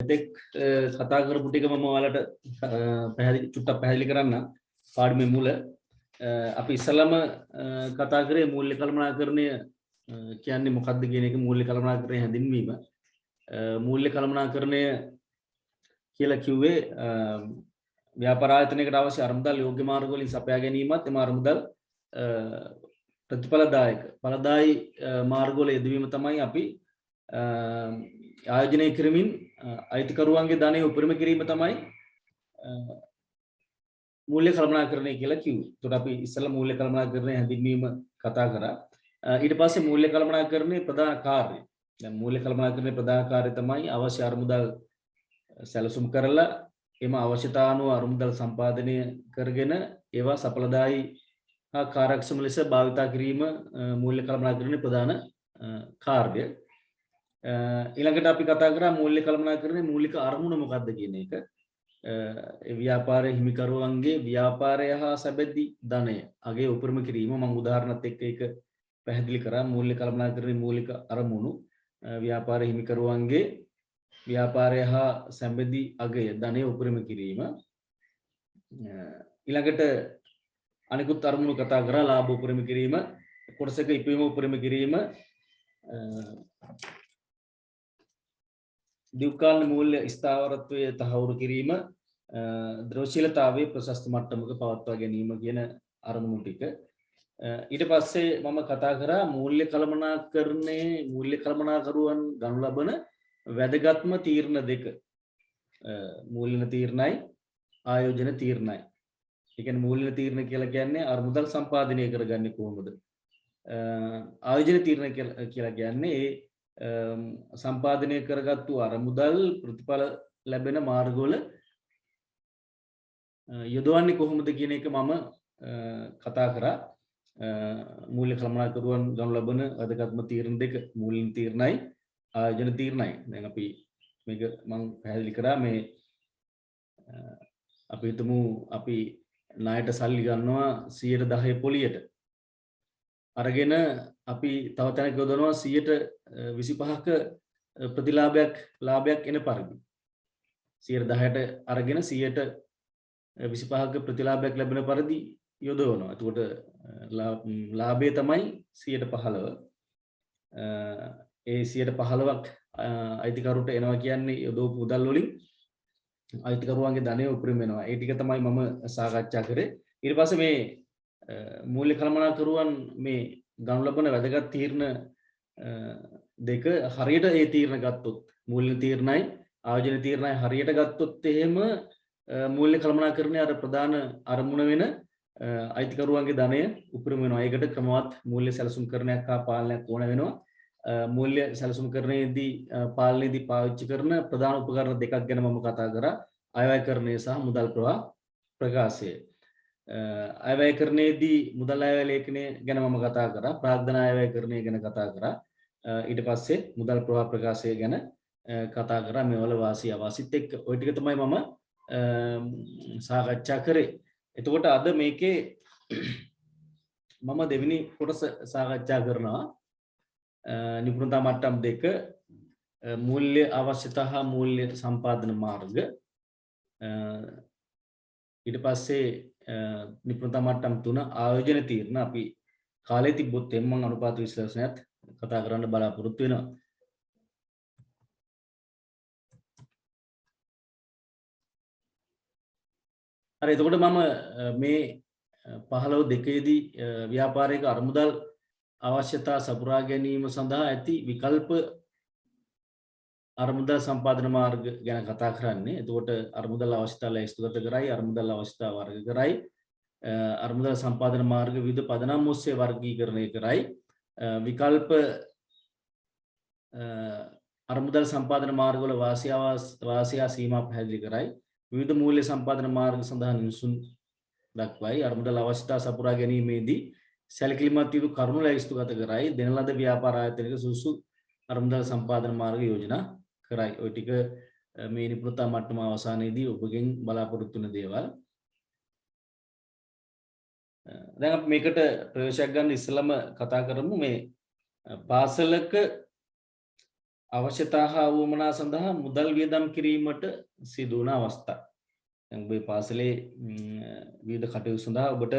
දෙක් කතා කරපු ටික මම ඔයාලට පැහැදිලි චුට්ටක් පැහැදිලි කරන්න පාඩමේ මුල අපි ඉස්සලම කතා කරේ මූල්‍ය කළමනාකරණය කියන්නේ මොකක්ද කියන එක මූල්‍ය කළමනාකරණය හැඳින්වීම මූල්‍ය කළමනාකරණය කියලා කිව්වේ ව්‍යාපාර ආයතනයකට අවශ්‍ය අරමුදල් යෝග්‍ය මාර්ග වලින් සපයා ගැනීමත් එම අරමුදල් ප්‍රතිඵලදායක ඵලදායි මාර්ග වල යෙදවීම තමයි අපි ආයෝජනය කරමින් අයිතිකරුවන්ගේ ධනය උපරිම කිරීම තමයි මූල්‍ය කළමනාකරණය කියලා කිව්වේ. ඒකට අපි ඉස්සෙල්ලා මූල්‍ය කළමනාකරණය හැඳින්වීම කතා කරා. ඊට පස්සේ මූල්‍ය කළමනාකරණයේ ප්‍රධාන කාර්යය. දැන් මූල්‍ය කළමනාකරණයේ ප්‍රධාන කාර්යය තමයි අවශ්‍ය අරමුදල් සැලසුම් කරලා එම අවශ්‍යතානුව අරමුදල් සම්පාදනය කරගෙන ඒවා සඵලදායි හා කාර්යක්ෂම ලෙස භාවිතා කිරීම මූල්‍ය කළමනාකරණයේ ප්‍රධාන කාර්යය. ඊළඟට අපි කතා කරා මූල්‍ය කළමනාකරණයේ මූලික අරමුණ මොකක්ද කියන එක. ව්‍යාපාරයේ හිමිකරුවන්ගේ ව්‍යාපාරය හා සැබැඳි ධනය අගේ උපරිම කිරීම මම උදාහරණත් එක්ක ඒක පැහැදිලි කරා. මූල්‍ය කළමනාකරණයේ මූලික අරමුණු ව්‍යාපාරයේ හිමිකරුවන්ගේ ව්‍යාපාරය හා සැබැඳි අගය ධනය උපරිම කිරීම. ඊළඟට අනිකුත් අරමුණු කතා කරා. ලාභ උපරිම කිරීම, කොටසක ඉපීම උපරිම කිරීම, දීර්ඝකාලීන මූල්‍ය ස්ථාවරත්වය තහවුරු කිරීම, ද්‍රවශීලතාවයේ ප්‍රශස්ත මට්ටමක පවත්වා ගැනීම කියන අරමුණු ටික. ඊට පස්සේ මම කතා කරා මූල්‍ය කළමනාකරණයේ මූල්‍ය කළමනාකරුවන් ගනු ලබන වැදගත්ම තීරණ දෙක. මූල්‍ය තීරණයි ආයෝජන තීරණයි. ඒ කියන්නේ මූල්‍ය තීරණ කියලා කියන්නේ අරමුදල් සම්පාදනය කරගන්නේ කොහොමද? ආයෝජන තීරණ කියලා කියන්නේ සම්පාදනය කරගත්තු අරමුදල් ප්‍රතිඵල ලැබෙන මාර්ගවල යොදවන්නේ කොහොමද කියන එක මම කතා කරා. මූල්‍ය කළමනාකරුවන් ගනු ලබන වැදගත්ම තීරණ දෙක මූල්‍ය තීරණයි ආයෝජන තීරණයි. දැන් අපි මේක මම පැහැදිලි කරා මේ අපි හිතමු අපි ණයට සල්ලි ගන්නවා 110 පොලියට. අරගෙන අපි තව තැනක යොදවනවා 25ක ලාභයක් එන පරිදි 110ට අරගෙන 25ක ප්‍රතිලාභයක් ලැබෙන පරිදි යොදවනවා. එතකොට ලාභය තමයි 15. ඒ 15ක් අයිතිකරුට එනවා කියන්නේ යොදවපු මුදල් වලින් අයිතිකරුවන්ගේ ධනය උපරිම වෙනවා. ඒ ටික තමයි මම සාකච්ඡා කරේ. ඊට පස්සේ මේ මූල්‍ය කළමනාකරුවන් මේ ගනු ලබන වැදගත් තීරණ දෙක හරියට ඒ තීරණ ගත්තොත් මූල්‍ය තීරණයි ආයෝජන තීරණයි හරියට ගත්තොත් එහෙම මූල්‍ය කළමනාකරණයේ අර ප්‍රධාන අරමුණ වෙන අයිතිකරුවන්ගේ ධනය උපරිම වෙනවා. ඒකට ක්‍රමවත් මූල්‍ය සැලසුම්කරණයක් හා පාලනයක් ඕන වෙනවා. මූල්‍ය සැලසුම්කරණයේදී පාලනයේදී පාවිච්චි කරන ප්‍රධාන උපකරණ දෙකක් ගැන මම කතා කරා. අයවැයකරණය සහ මුදල් ප්‍රවාහ ප්‍රකාශය. අයවැයකරණයේදී මුදල් අයවැය ලේඛනය ගැන මම කතා කරා. ප්‍රාග්ධන අයවැයකරණය ගැන කතා කරා. ඊට පස්සේ මුදල් ප්‍රවාහ ප්‍රකාශය ගැන කතා කරා. මේවල වාසි අවාසිත් එක්ක ওই ටික තමයි මම සාකච්ඡා කරේ. එතකොට අද මේකේ මම දෙවෙනි කොටස සාකච්ඡා කරනවා. නිපුණතා මට්ටම් 2 මූල්‍ය අවශ්‍යතා හා මූල්‍ය සම්පාදන මාර්ග. ඊට පස්සේ නිපුණතා මට්ටම් 3 ආයෝජන තීරණ. අපි කාලේ තිබ්බොත් එම් මම අනුපාත විශ්ලේෂණයත් කතා කරන්න බලාපොරොත්තු වෙනවා. හරි, එතකොට මම මේ 15/2දී ව්‍යාපාරික අරමුදල් අවශ්‍යතා සපුරා ගැනීම සඳහා ඇති විකල්ප අරමුදල් සම්පාදන මාර්ග ගැන කතා කරන්නේ. එතකොට අරමුදල් අවශ්‍යතා ලැයිස්තුගත කරයි, අරමුදල් අවශ්‍යතා වර්ග කරයි, අරමුදල් සම්පාදන මාර්ග විවිධ පදනම් ඔස්සේ වර්ගීකරණය කරයි, විකල්ප අරමුදල් සම්පාදන මාර්ගවල වාසිය සීමා පැහැදිලි කරයි, විවිධ මූල්‍ය සම්පාදන මාර්ග සඳහා නිසුන් දක්වයි, අරමුදල් අවශ්‍යතා සපුරා ගැනීමේදී සැලකිලිමත් යුතු කරුණු ලැයිස්තුගත කරයි, දෙන ලද ව්‍යාපාර ආයතනයක සුසු අරමුදල් සම්පාදන මාර්ග යෝජනා කරයි. ඔය ටික මේ නිපුණතා මට්ටම අවසානයේදී ඔබගෙන් බලාපොරොත්තු වෙන දේවල්. දැන් අපි මේකට ප්‍රවේශයක් ගන්න ඉස්සෙල්ලම කතා කරමු මේ පාසලක අවශ්‍යතා හා වුවමනා සඳහා මුදල් වියදම් කිරීමට සිදු වන අවස්ථා. දැන් ඔබේ පාසලේ විවිධ කටයුතු සඳහා ඔබට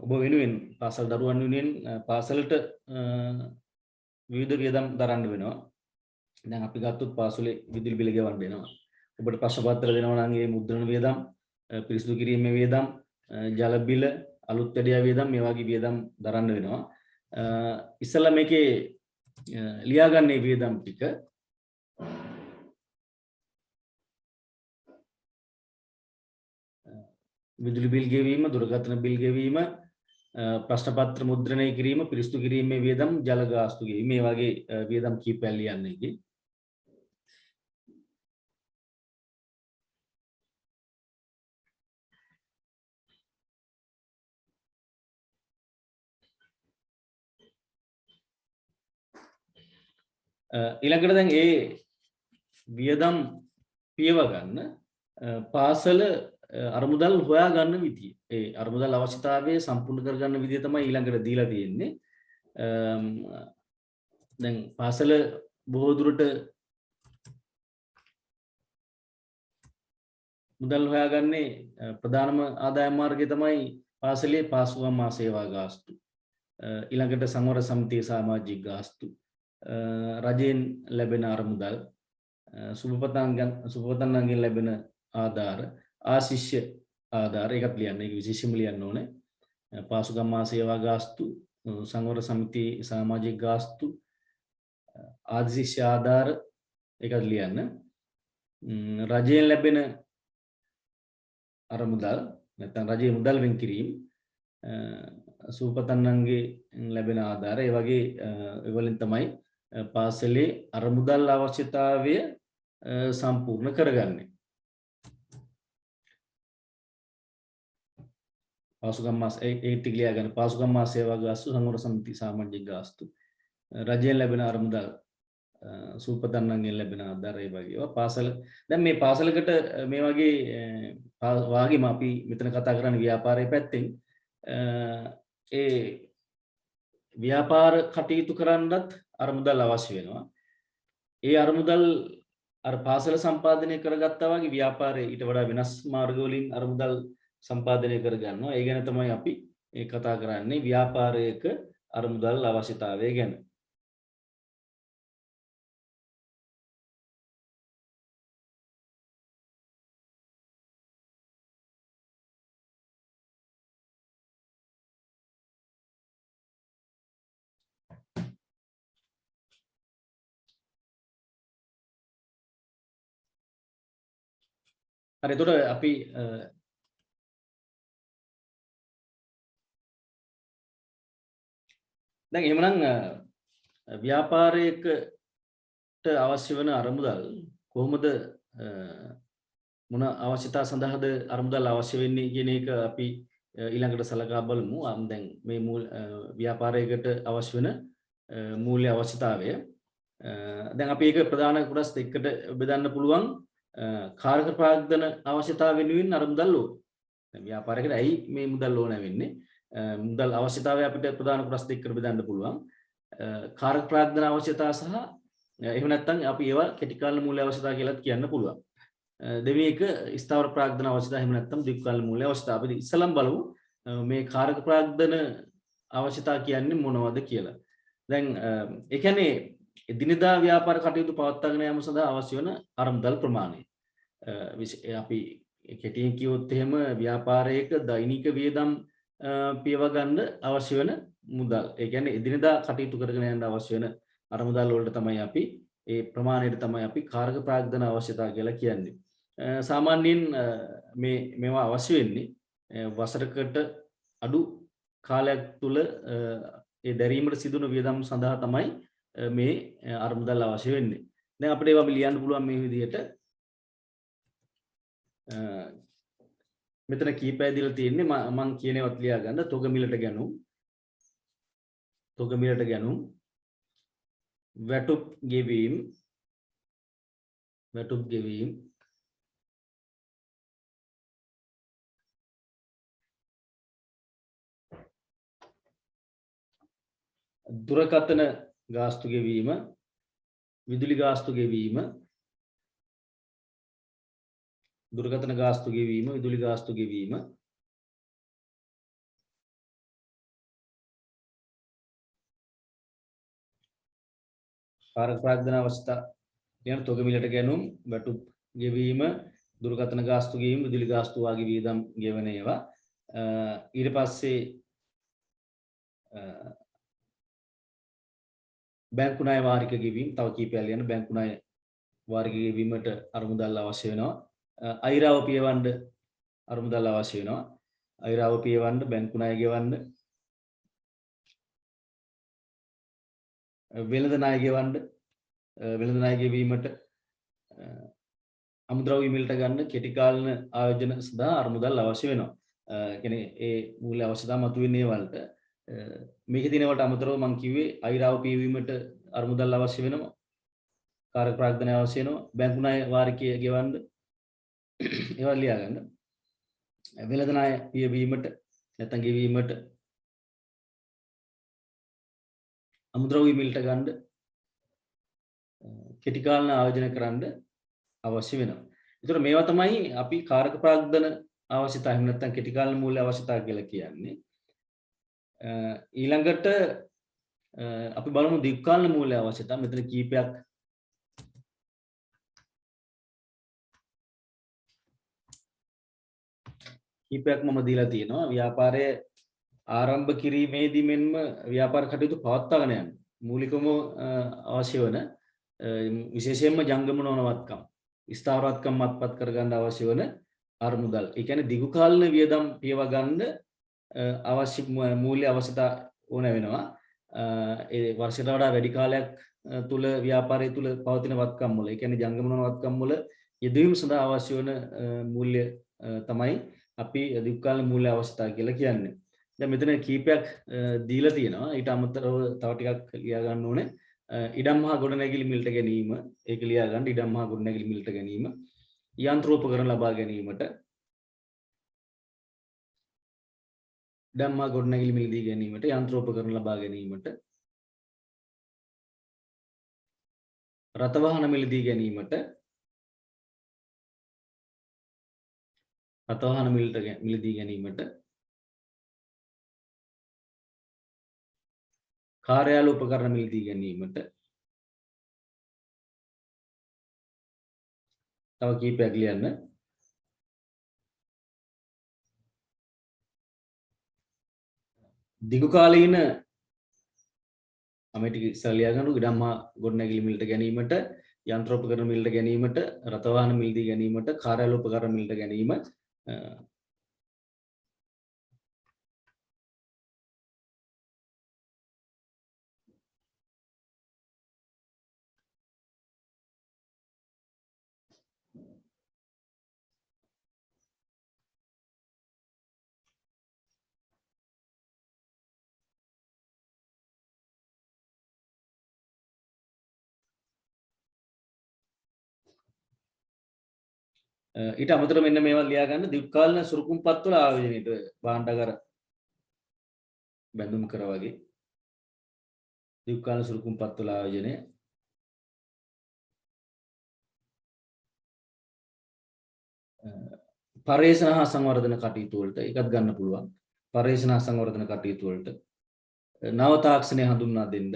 ඔබ වෙනුවෙන් පාසල් දරුවන් වෙනුවෙන් පාසලට විවිධ වියදම් දරන්න වෙනවා. දැන් අපි ගත්තොත් පාසලේ විදුලි බිල ගෙවන්න වෙනවා. ඔබට ප්‍රශ්න පත්‍ර දෙනවා නම් ඒ මුද්‍රණ වියදම්, පිරිසිදු කිරීමේ වියදම්, ජල බිල, අලුත් වැඩියා වියදම් මේ වගේ වියදම් දරන්න වෙනවා. ඉස්සෙල්ලා මේකේ ලියාගන්නේ වියදම් ටික විදුලි බිල් ගෙවීම, දුරකථන බිල් ගෙවීම, ප්‍රශ්න පත්‍ර මුද්‍රණය කිරීම, පිරිසිදු කිරීමේ වියදම්, ජල ගාස්තු ගෙවීම මේ වගේ වියදම් කීපයක් ලියන්න එකේ. ඊළඟට දැන් ඒ වියදම් පියව ගන්න පාසල අරමුදල් හොයා ගන්න විදිය. ඒ අරමුදල් අවශ්‍යතාවය සම්පූර්ණ කර ගන්න විදිය තමයි ඊළඟට දීලා තියෙන්නේ. දැන් පාසල බොහෝ දුරට මුදල් හොයාගන්නේ ප්‍රධානම ආදායම් මාර්ගය තමයි පාසලේ පාසුකම් මා සේවා ගාස්තු. ඊළඟට සංවර සමිතිය සමාජික ගාස්තු, රජයෙන් ලැබෙන අරමුදල්, සුබපතන්නන්ගෙන් ලැබෙන ආධාර, ආශිෂ්‍ය ආධාර එකත් ලියන්න. ඒක විශේෂයෙන්ම ලියන්න ඕනේ. පාසුකම් මා සේවා ගාස්තු, සංවර සමිති සමාජික ගාස්තු, ආශිෂ්‍ය ආධාර එකත් ලියන්න. රජයෙන් ලැබෙන අරමුදල් නැත්නම් රජයේ මුදල් වෙන් කිරීම, සුබපතන්නන්ගේ ලැබෙන ආධාර, ඒ වගේ ඒවලින් තමයි පාසලේ අරමුදල් අවශ්‍යතාවය සම්පූර්ණ කරගන්නේ. පාසුකම් මාස ඒ ටික ලියා ගන්න. පාසුකම් මාස සේවා ගාස්තු, සංවර සමිති සමාජික ගාස්තු, රජයෙන් ලැබෙන අරමුදල්, සුබපතන්නන්ගෙන් ලැබෙන ආධාර, ඒ වගේ ඒවා පාසල. දැන් මේ පාසලකට මේ වගේ වාගේම අපි මෙතන කතා කරන්නේ ව්‍යාපාරයේ පැත්තෙන්. ඒ ව්‍යාපාර කටයුතු කරන්නත් අරමුදල් අවශ්‍ය වෙනවා. ඒ අරමුදල් අර පාසල සම්පාදනය කරගත්තා වගේ ව්‍යාපාරයේ ඊට වඩා වෙනස් මාර්ග වලින් අරමුදල් සම්පාදනය කරගන්නවා. ඒ ගැන තමයි අපි කතා කරන්නේ ව්‍යාපාරයක අරමුදල් අවශ්‍යතාවය ගැන. හරි, එතකොට අපි දැන් එහෙමනම් ව්‍යාපාරයකට අවශ්‍ය වෙන අරමුදල් කොහොමද මොන අවශ්‍යතා සඳහාද අරමුදල් අවශ්‍ය වෙන්නේ කියන එක අපි ඊළඟට සලකා බලමු. දැන් මේ ව්‍යාපාරයකට අවශ්‍ය වෙන මූල්‍ය අවශ්‍යතාවය. දැන් අපි ඒක ප්‍රධාන කොටස් දෙකකට බෙදන්න පුළුවන්. කාර්ක ප්‍රාග්ධන අවශ්‍යතාව වෙනුවෙන් අරමුදල් ඕන. දැන් ව්‍යාපාරයකට ඇයි මේ මුදල් ඕන වෙන්නේ? මුදල් අවශ්‍යතාවය අපිට ප්‍රධාන කොටස් දෙකකට බෙදන්න පුළුවන්. කාර්ක ප්‍රාග්ධන අවශ්‍යතා සහ එහෙම නැත්නම් අපි ඒවා කෙටි කාල මූල්‍ය අවශ්‍යතා කියලාත් කියන්න පුළුවන්. දෙවෙනි එක ස්ථාවර ප්‍රාග්ධන අවශ්‍යතා, එහෙම නැත්නම් දීර්ඝ කාල මූල්‍ය අවශ්‍යතා. අපි ඉස්සලම් බලමු මේ කාර්ක ප්‍රාග්ධන අවශ්‍යතා කියන්නේ මොනවද කියලා. දැන් ඒ කියන්නේ දිනදා ව්‍යාපාර කටයුතු පවත්වාගෙන යාම සඳහා අවශ්‍ය වන අරමුදල් ප්‍රමාණය. අපි කෙටියෙන් කිව්වොත් එහෙම ව්‍යාපාරයක දෛනික වියදම් පියව ගන්න අවශ්‍ය වෙන මුදල්. ඒ කියන්නේ දිනදා කටයුතු කරගෙන යන්න අවශ්‍ය වෙන අරමුදල් වලට තමයි අපි ඒ ප්‍රමාණයට තමයි අපි කාර්ක ප්‍රාග්ධන අවශ්‍යතා කියලා කියන්නේ. සාමාන්‍යයෙන් මේවා අවශ්‍ය වෙන්නේ වසරකට අඩු කාලයක් තුල ඒ දැරීමට සිදුවන වියදම් සඳහා තමයි මේ අරමුදල් අවශ්‍ය වෙන්නේ. දැන් අපිට ඒවා ලියන්න පුළුවන් මේ විදිහට. මෙතන කීපය දීලා තියෙන්නේ මම කියන ඒවාත් ලියා ගන්න. තොග මිලට ගැනුම්, වැටුප් ගෙවීම්, දුරකථන ගාස්තු ගෙවීම, විදුලි ගාස්තු ගෙවීම, දුරකථන ගාස්තු ගෙවීම, විදුලි ගාස්තු ගෙවීම, කාරක ප්‍රාග්ධන අවස්ථා යන තොග මිලට ගැනුම්, වැටුප් ගෙවීම, දුරකථන ගාස්තු ගෙවීම, විදුලි ගාස්තු වාගේ වියදම් ගෙවන ඒවා. ඊට පස්සේ බැංකු ණය වාරික ගෙවීම, තව කීපයක් ලියන්න. බැංකු ණය වාරික ගෙවීමට අරමුදල් අවශ්‍ය වෙනවා. අයිරාව පියවන්න අරමුදල් අවශ්‍ය වෙනවා. අයිරාව පියවන්න, බැංකු ණය ගෙවන්න, වෙළඳ ණය ගෙවන්න, වෙළඳ ණය ගෙවීමට, අමුද්‍රව්‍ය මිලට ගන්න කෙටි කාලීන ආයෝජන සඳහා අරමුදල් අවශ්‍ය වෙනවා. කියන්නේ ඒ මූල්‍ය අවශ්‍යතා මතුවෙන්නේ වලට මේකේ තියෙන වලට අමතරව මම කිව්වේ අයිරාව පියවීමට අරමුදල් අවශ්‍ය වෙනවා. කාරක ප්‍රාග්ධනය අවශ්‍ය වෙනවා. බැංකු ණය වාරිකය ගෙවන්න ඒවා ලියා ගන්න. වෙළඳ ණය පියවීමට නැත්නම් ගෙවීමට, අමුද්‍රව්‍ය මිලට ගන්න කෙටි කාලීන ආයෝජන කරන්න අවශ්‍ය වෙනවා. ඒතර මේවා තමයි අපි කාරක ප්‍රාග්ධන අවශ්‍යතා එහෙම නැත්නම් කෙටි කාලීන මූල්‍ය අවශ්‍යතා කියලා කියන්නේ. ඊළඟට අපි බලමු දීර්ඝකාලීන මූල්‍ය අවශ්‍යතා. මෙතන කීපයක් මම දීලා තියෙනවා. ව්‍යාපාරය ආරම්භ කිරීමේදී මෙන්ම ව්‍යාපාර කටයුතු පවත්වාගෙන යන්න මූලිකවම අවශ්‍ය වන විශේෂයෙන්ම ජංගම නොනවත්කම්, ස්ථාවරත්කම් අත්පත් කරගන්න අවශ්‍ය වන අරමුදල්. ඒ කියන්නේ දිගු කාලීන වියදම් පියව ගන්න අවශ්‍ය මූල්‍ය අවශ්‍යතා ඕන වෙනවා. ඒ වර්ෂයට වඩා වැඩි කාලයක් තුල ව්‍යාපාරය තුල පවතින වත්කම් වල, ඒ කියන්නේ ජංගම නොනවත්කම් වල යෙදවීම සඳහා අවශ්‍ය වන මූල්‍ය තමයි අපි දිගු කාලීන මූල්‍ය අවශ්‍යතා කියලා කියන්නේ. දැන් මෙතන කීපයක් දීලා තියෙනවා. ඊට අමතරව තව ටිකක් ලියා ගන්න ඕනේ. ඉඩම් හා ගොඩනැගිලි මිලට ගැනීම, ඒක ලියා ගන්න. ඉඩම් හා ගොඩනැගිලි මිලට ගැනීම, යන්ත්‍රෝපකරණ ලබා ගැනීමට, ඉඩම් හා ගොඩනැගිලි මිලදී ගැනීමට, යන්ත්‍රෝපකරණ ලබා ගැනීමට, රථ වාහන මිලදී ගැනීමට, රථ වාහන මිලදී ගැනීමට, කාර්යාල උපකරණ මිලදී ගැනීමට, තව කීපයක් ලියන්න. දිගු කාලීන අමෙටික ඉස්සර ලියා ගන්න. ඉඩම් හා ගොඩනැගිලි මිලට ගැනීමට, යන්ත්‍රෝපකරණ මිලට ගැනීමට, රථ වාහන මිලදී ගැනීමට, කාර්යාල උපකරණ මිලට ගැනීම, ඊට අමතරව මෙන්න මේවා ලියා ගන්න. දීර්ඝකාලීන සුරුකුම්පත් වල ආයෝජනයේට භාණ්ඩාගාර බැඳුම් කර වගේ දීර්ඝකාලීන සුරුකුම්පත් වල ආයෝජනය, පර්යේෂණ හා සංවර්ධන කටයුතු වලට ඒකත් ගන්න පුළුවන්. පර්යේෂණ හා සංවර්ධන කටයුතු වලට නව තාක්ෂණය හඳුන්වා දෙන්න,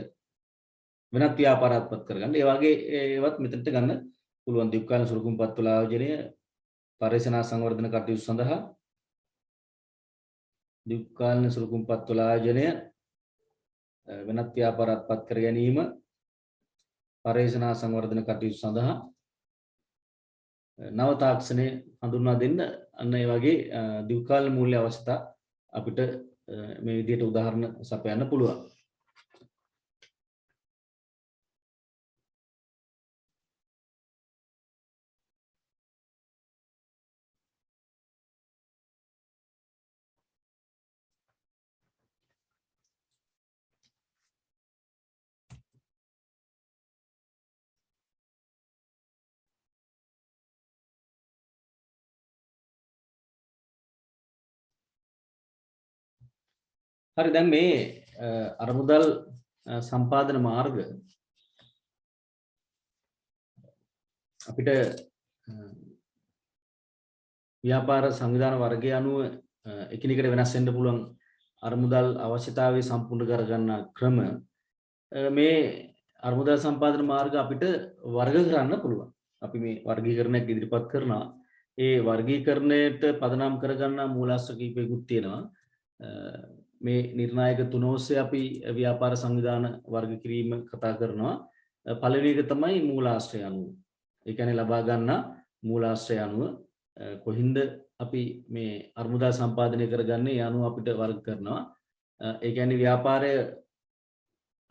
වෙනත් ව්‍යාපාරාත්මක කරගන්න. ඒ වගේ ඒවත් මෙතනට ගන්න පුළුවන්. දීර්ඝකාලීන සුරුකුම්පත් වල ආයෝජනය, පර්යේෂණ හා සංවර්ධන කටයුතු සඳහා දීර්ඝකාලීන සුරුකුම්පත් වල ආයෝජනය, වෙනත් ව්‍යාපාරාත්මක කර ගැනීම, පර්යේෂණ හා සංවර්ධන කටයුතු සඳහා නව තාක්ෂණය හඳුන්වා දෙන්න. අන්න ඒ වගේ දීර්ඝකාලීන මූල්‍ය අවශ්‍යතා අපිට මේ විදිහට උදාහරණ සපයන්න පුළුවන්. හරි, දැන් මේ අරමුදල් සම්පාදන මාර්ග අපිට ව්‍යාපාර සංවිධාන වර්ගය අනුව එකිනෙකට වෙනස් වෙන්න පුළුවන් අරමුදල් අවශ්‍යතාවය සම්පූර්ණ කරගන්න ක්‍රම මේ අරමුදල් සම්පාදන මාර්ග අපිට වර්ග කරන්න පුළුවන්. අපි මේ වර්ගීකරණයක් ඉදිරිපත් කරනවා. ඒ වර්ගීකරණයට පදනම් කරගන්න මූලාශ්‍ර කීපයකුත් තියෙනවා. මේ නිර්ණායක තුන ඔස්සේ අපි ව්‍යාපාර සංවිධාන වර්ග කිරීම කතා කරනවා. පළවෙනි එක තමයි මූලාශ්‍රය අනුව. ඒ කියන්නේ ලබා ගන්න මූලාශ්‍රය අනුව කොහින්ද අපි මේ අරමුදල් සම්පාදනය කරගන්නේ ඒ අනුව අපිට වර්ග කරනවා. ඒ කියන්නේ ව්‍යාපාරය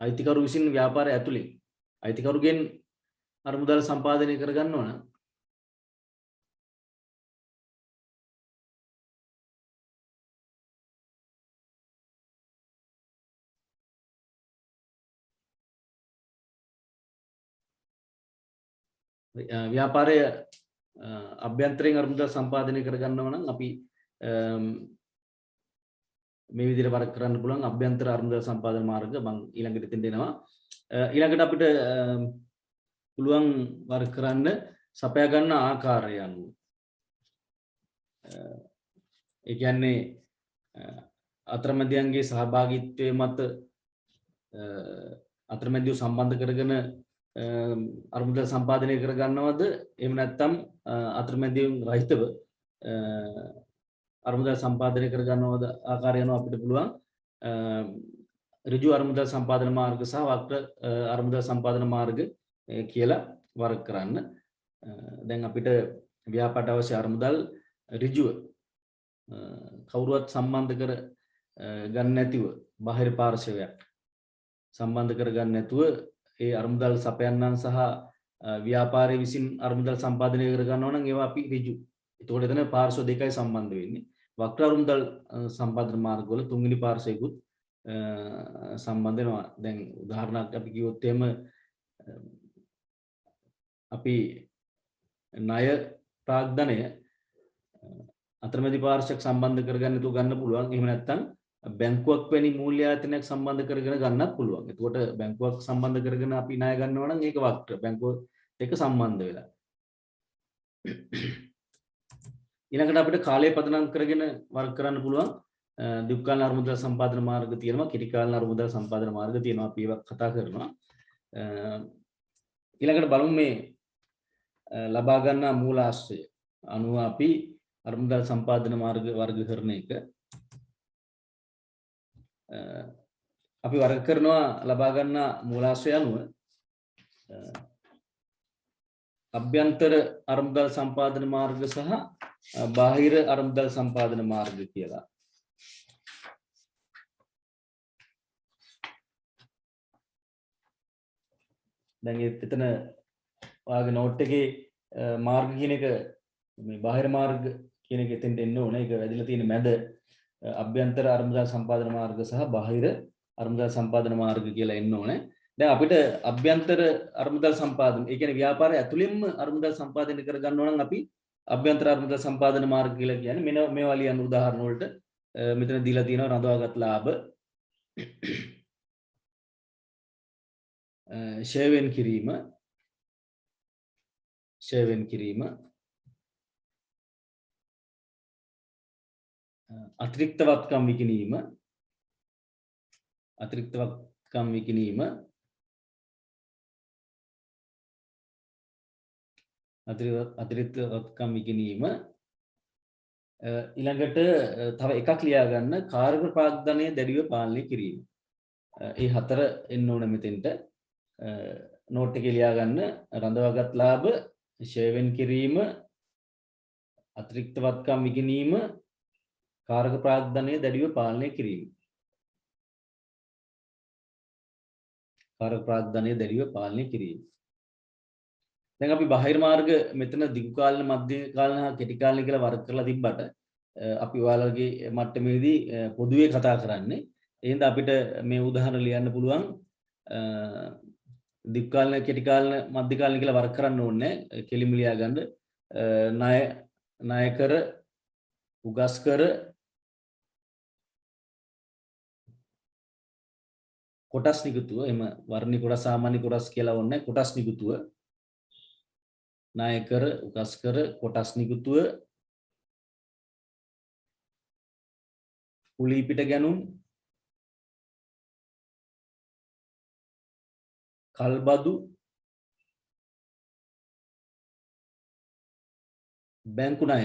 අයිතිකරු විසින් ව්‍යාපාරය ඇතුලේ අයිතිකරුගෙන් අරමුදල් සම්පාදනය කරගන්න ඕන. ව්‍යාපාරය අභ්‍යන්තරයෙන් අරමුදල් සම්පාදනය කරගන්නවා නම් අපි මේ විදිහට වර්ග කරන්න පුළුවන් අභ්‍යන්තර අරමුදල් සම්පාදන මාර්ග මම ඊළඟට ඉතින් දෙනවා. ඊළඟට අපිට පුළුවන් වර්ග කරන්න සපයා ගන්න ආකාරය අනුව. ඒ කියන්නේ අතරමැදියන්ගේ සහභාගීත්වයේ මත අතරමැදියෝ සම්බන්ධ කරගෙන අරමුදල් සම්පාදනය කරගන්නවද එහෙම නැත්නම් අතරමැදියන් රහිතව අරමුදල් සම්පාදනය කරගන්නවද ආකාරය යනවා අපිට පුළුවන් ඍජු අරමුදල් සම්පාදන මාර්ග සහ වක්‍ර අරමුදල් සම්පාදන මාර්ග කියලා වර්ග කරන්න. දැන් අපිට ව්‍යාපාරට අවශ්‍ය අරමුදල් ඍජුව කවුරුවත් සම්බන්ධ කර ගන්න නැතිව බාහිර පාර්ශවයක් සම්බන්ධ කර ගන්න නැතුව ඒ අරමුදල් සපයන්නන් සහ ව්‍යාපාරයේ විසින් අරමුදල් සම්පාදනය කර ගන්නවා නම් ඒවා අපි ඍජු. ඒතකොට එතන පාර්ශ්ව දෙකයි සම්බන්ධ වෙන්නේ. වක්‍ර අරමුදල් සම්පාදන මාර්ගවල තුන්වෙනි පාර්ශ්වයකුත් සම්බන්ධ වෙනවා. දැන් උදාහරණයක් අපි කිව්වොත් එහෙම අපි ණය ප්‍රාග්ධනය අතරමැදි පාර්ශ්වයක් සම්බන්ධ කරගන්න තු ගන්න පුළුවන්. එහෙම නැත්නම් බැංකුවක් වැනි මූල්‍ය ආයතනයක් සම්බන්ධ කරගෙන ගන්නත් පුළුවන්. එතකොට බැංකුවක් සම්බන්ධ කරගෙන අපි ණය ගන්නවා නම් ඒක වක්‍ර. බැංකුව එක සම්බන්ධ වෙලා. ඊළඟට අපිට කාලය පදනම් කරගෙන වර්ග කරන්න පුළුවන් දුක්ඛාල අරමුදල් සම්පාදන මාර්ග තියෙනවා, කිරි කාල අරමුදල් සම්පාදන මාර්ග තියෙනවා. අපි ඒවා කතා කරනවා. ඊළඟට බලමු මේ ලබා ගන්නා මූලාශ්‍රය අනුව අපි අරමුදල් සම්පාදන මාර්ග වර්ග කරන එක අපි වර්ග කරනවා ලබා ගන්නා මූලාශ්‍රය අනුව අභ්‍යන්තර අරමුදල් සම්පාදන මාර්ග සහ බාහිර අරමුදල් සම්පාදන මාර්ග කියලා. දැන් එතන ඔයාගේ නෝට් එකේ මාර්ග කියන එක මේ බාහිර මාර්ග කියන එක එතෙන්ට එන්න ඕනේ. ඒක වැදිලා තියෙන මැද අභ්‍යන්තර අරමුදල් සම්පාදන මාර්ග සහ බාහිර අරමුදල් සම්පාදන මාර්ග කියලා එන්න ඕනේ. දැන් අපිට අභ්‍යන්තර අරමුදල් සම්පාදන, ඒ කියන්නේ ව්‍යාපාරය ඇතුළෙන්ම අරමුදල් සම්පාදනය කර ගන්නවා නම් අපි අභ්‍යන්තර අරමුදල් සම්පාදන මාර්ග කියලා කියන්නේ. මෙන්න මේවා ලියන උදාහරණ වලට මෙතන දීලා තියෙනවා රඳවාගත් ලාභ, ෂෙවෙන් කිරීම, අතිරික්ත වත්කම් විකිණීම, අතිරික්ත වත්කම් විකිණීම, ඊළඟට තව එකක් ලියා ගන්න කාර්ක ප්‍රාග්ධනය දැඩිව පාලනය කිරීම. ඒ හතර එන්න ඕන මෙතෙන්ට. නෝට් එකේ ලියා ගන්න රඳවාගත් ලාභ, ෂෙවෙන් කිරීම, අතිරික්ත වත්කම් විකිණීම, කාර්ක ප්‍රාග්ධනය දැඩිව පාලනය කිරීම. කාර්ක ප්‍රාග්ධනය දැඩිව පාලනය කිරීම. දැන් අපි බාහිර මාර්ග මෙතන දිගු කාලන, මධ්‍ය කාලන, කෙටි කාලන කියලා වර්ග කරලා තිබ්බට අපි ඔයාලගේ මට්ටමේදී පොදුවේ කතා කරන්නේ. එහෙනම් අපිට මේ උදාහරණ ලියන්න පුළුවන් දිගු කාලන, කෙටි කාලන, මධ්‍ය කාලන කියලා වර්ග කරන්න ඕනේ. කෙලිම ලියා ගන්න ණය කර, උගස් කර, කොටස් නිකුතුව, එහෙම වර්ණි කොටස්, සාමාන්‍ය කොටස් කියලා ඕනේ. කොටස් නිකුතුව, ණය කර, උකස් කර, කොටස් නිකුතුව, කුලී පිට ගැනුම්, කල්බදු, බැංකු ණය,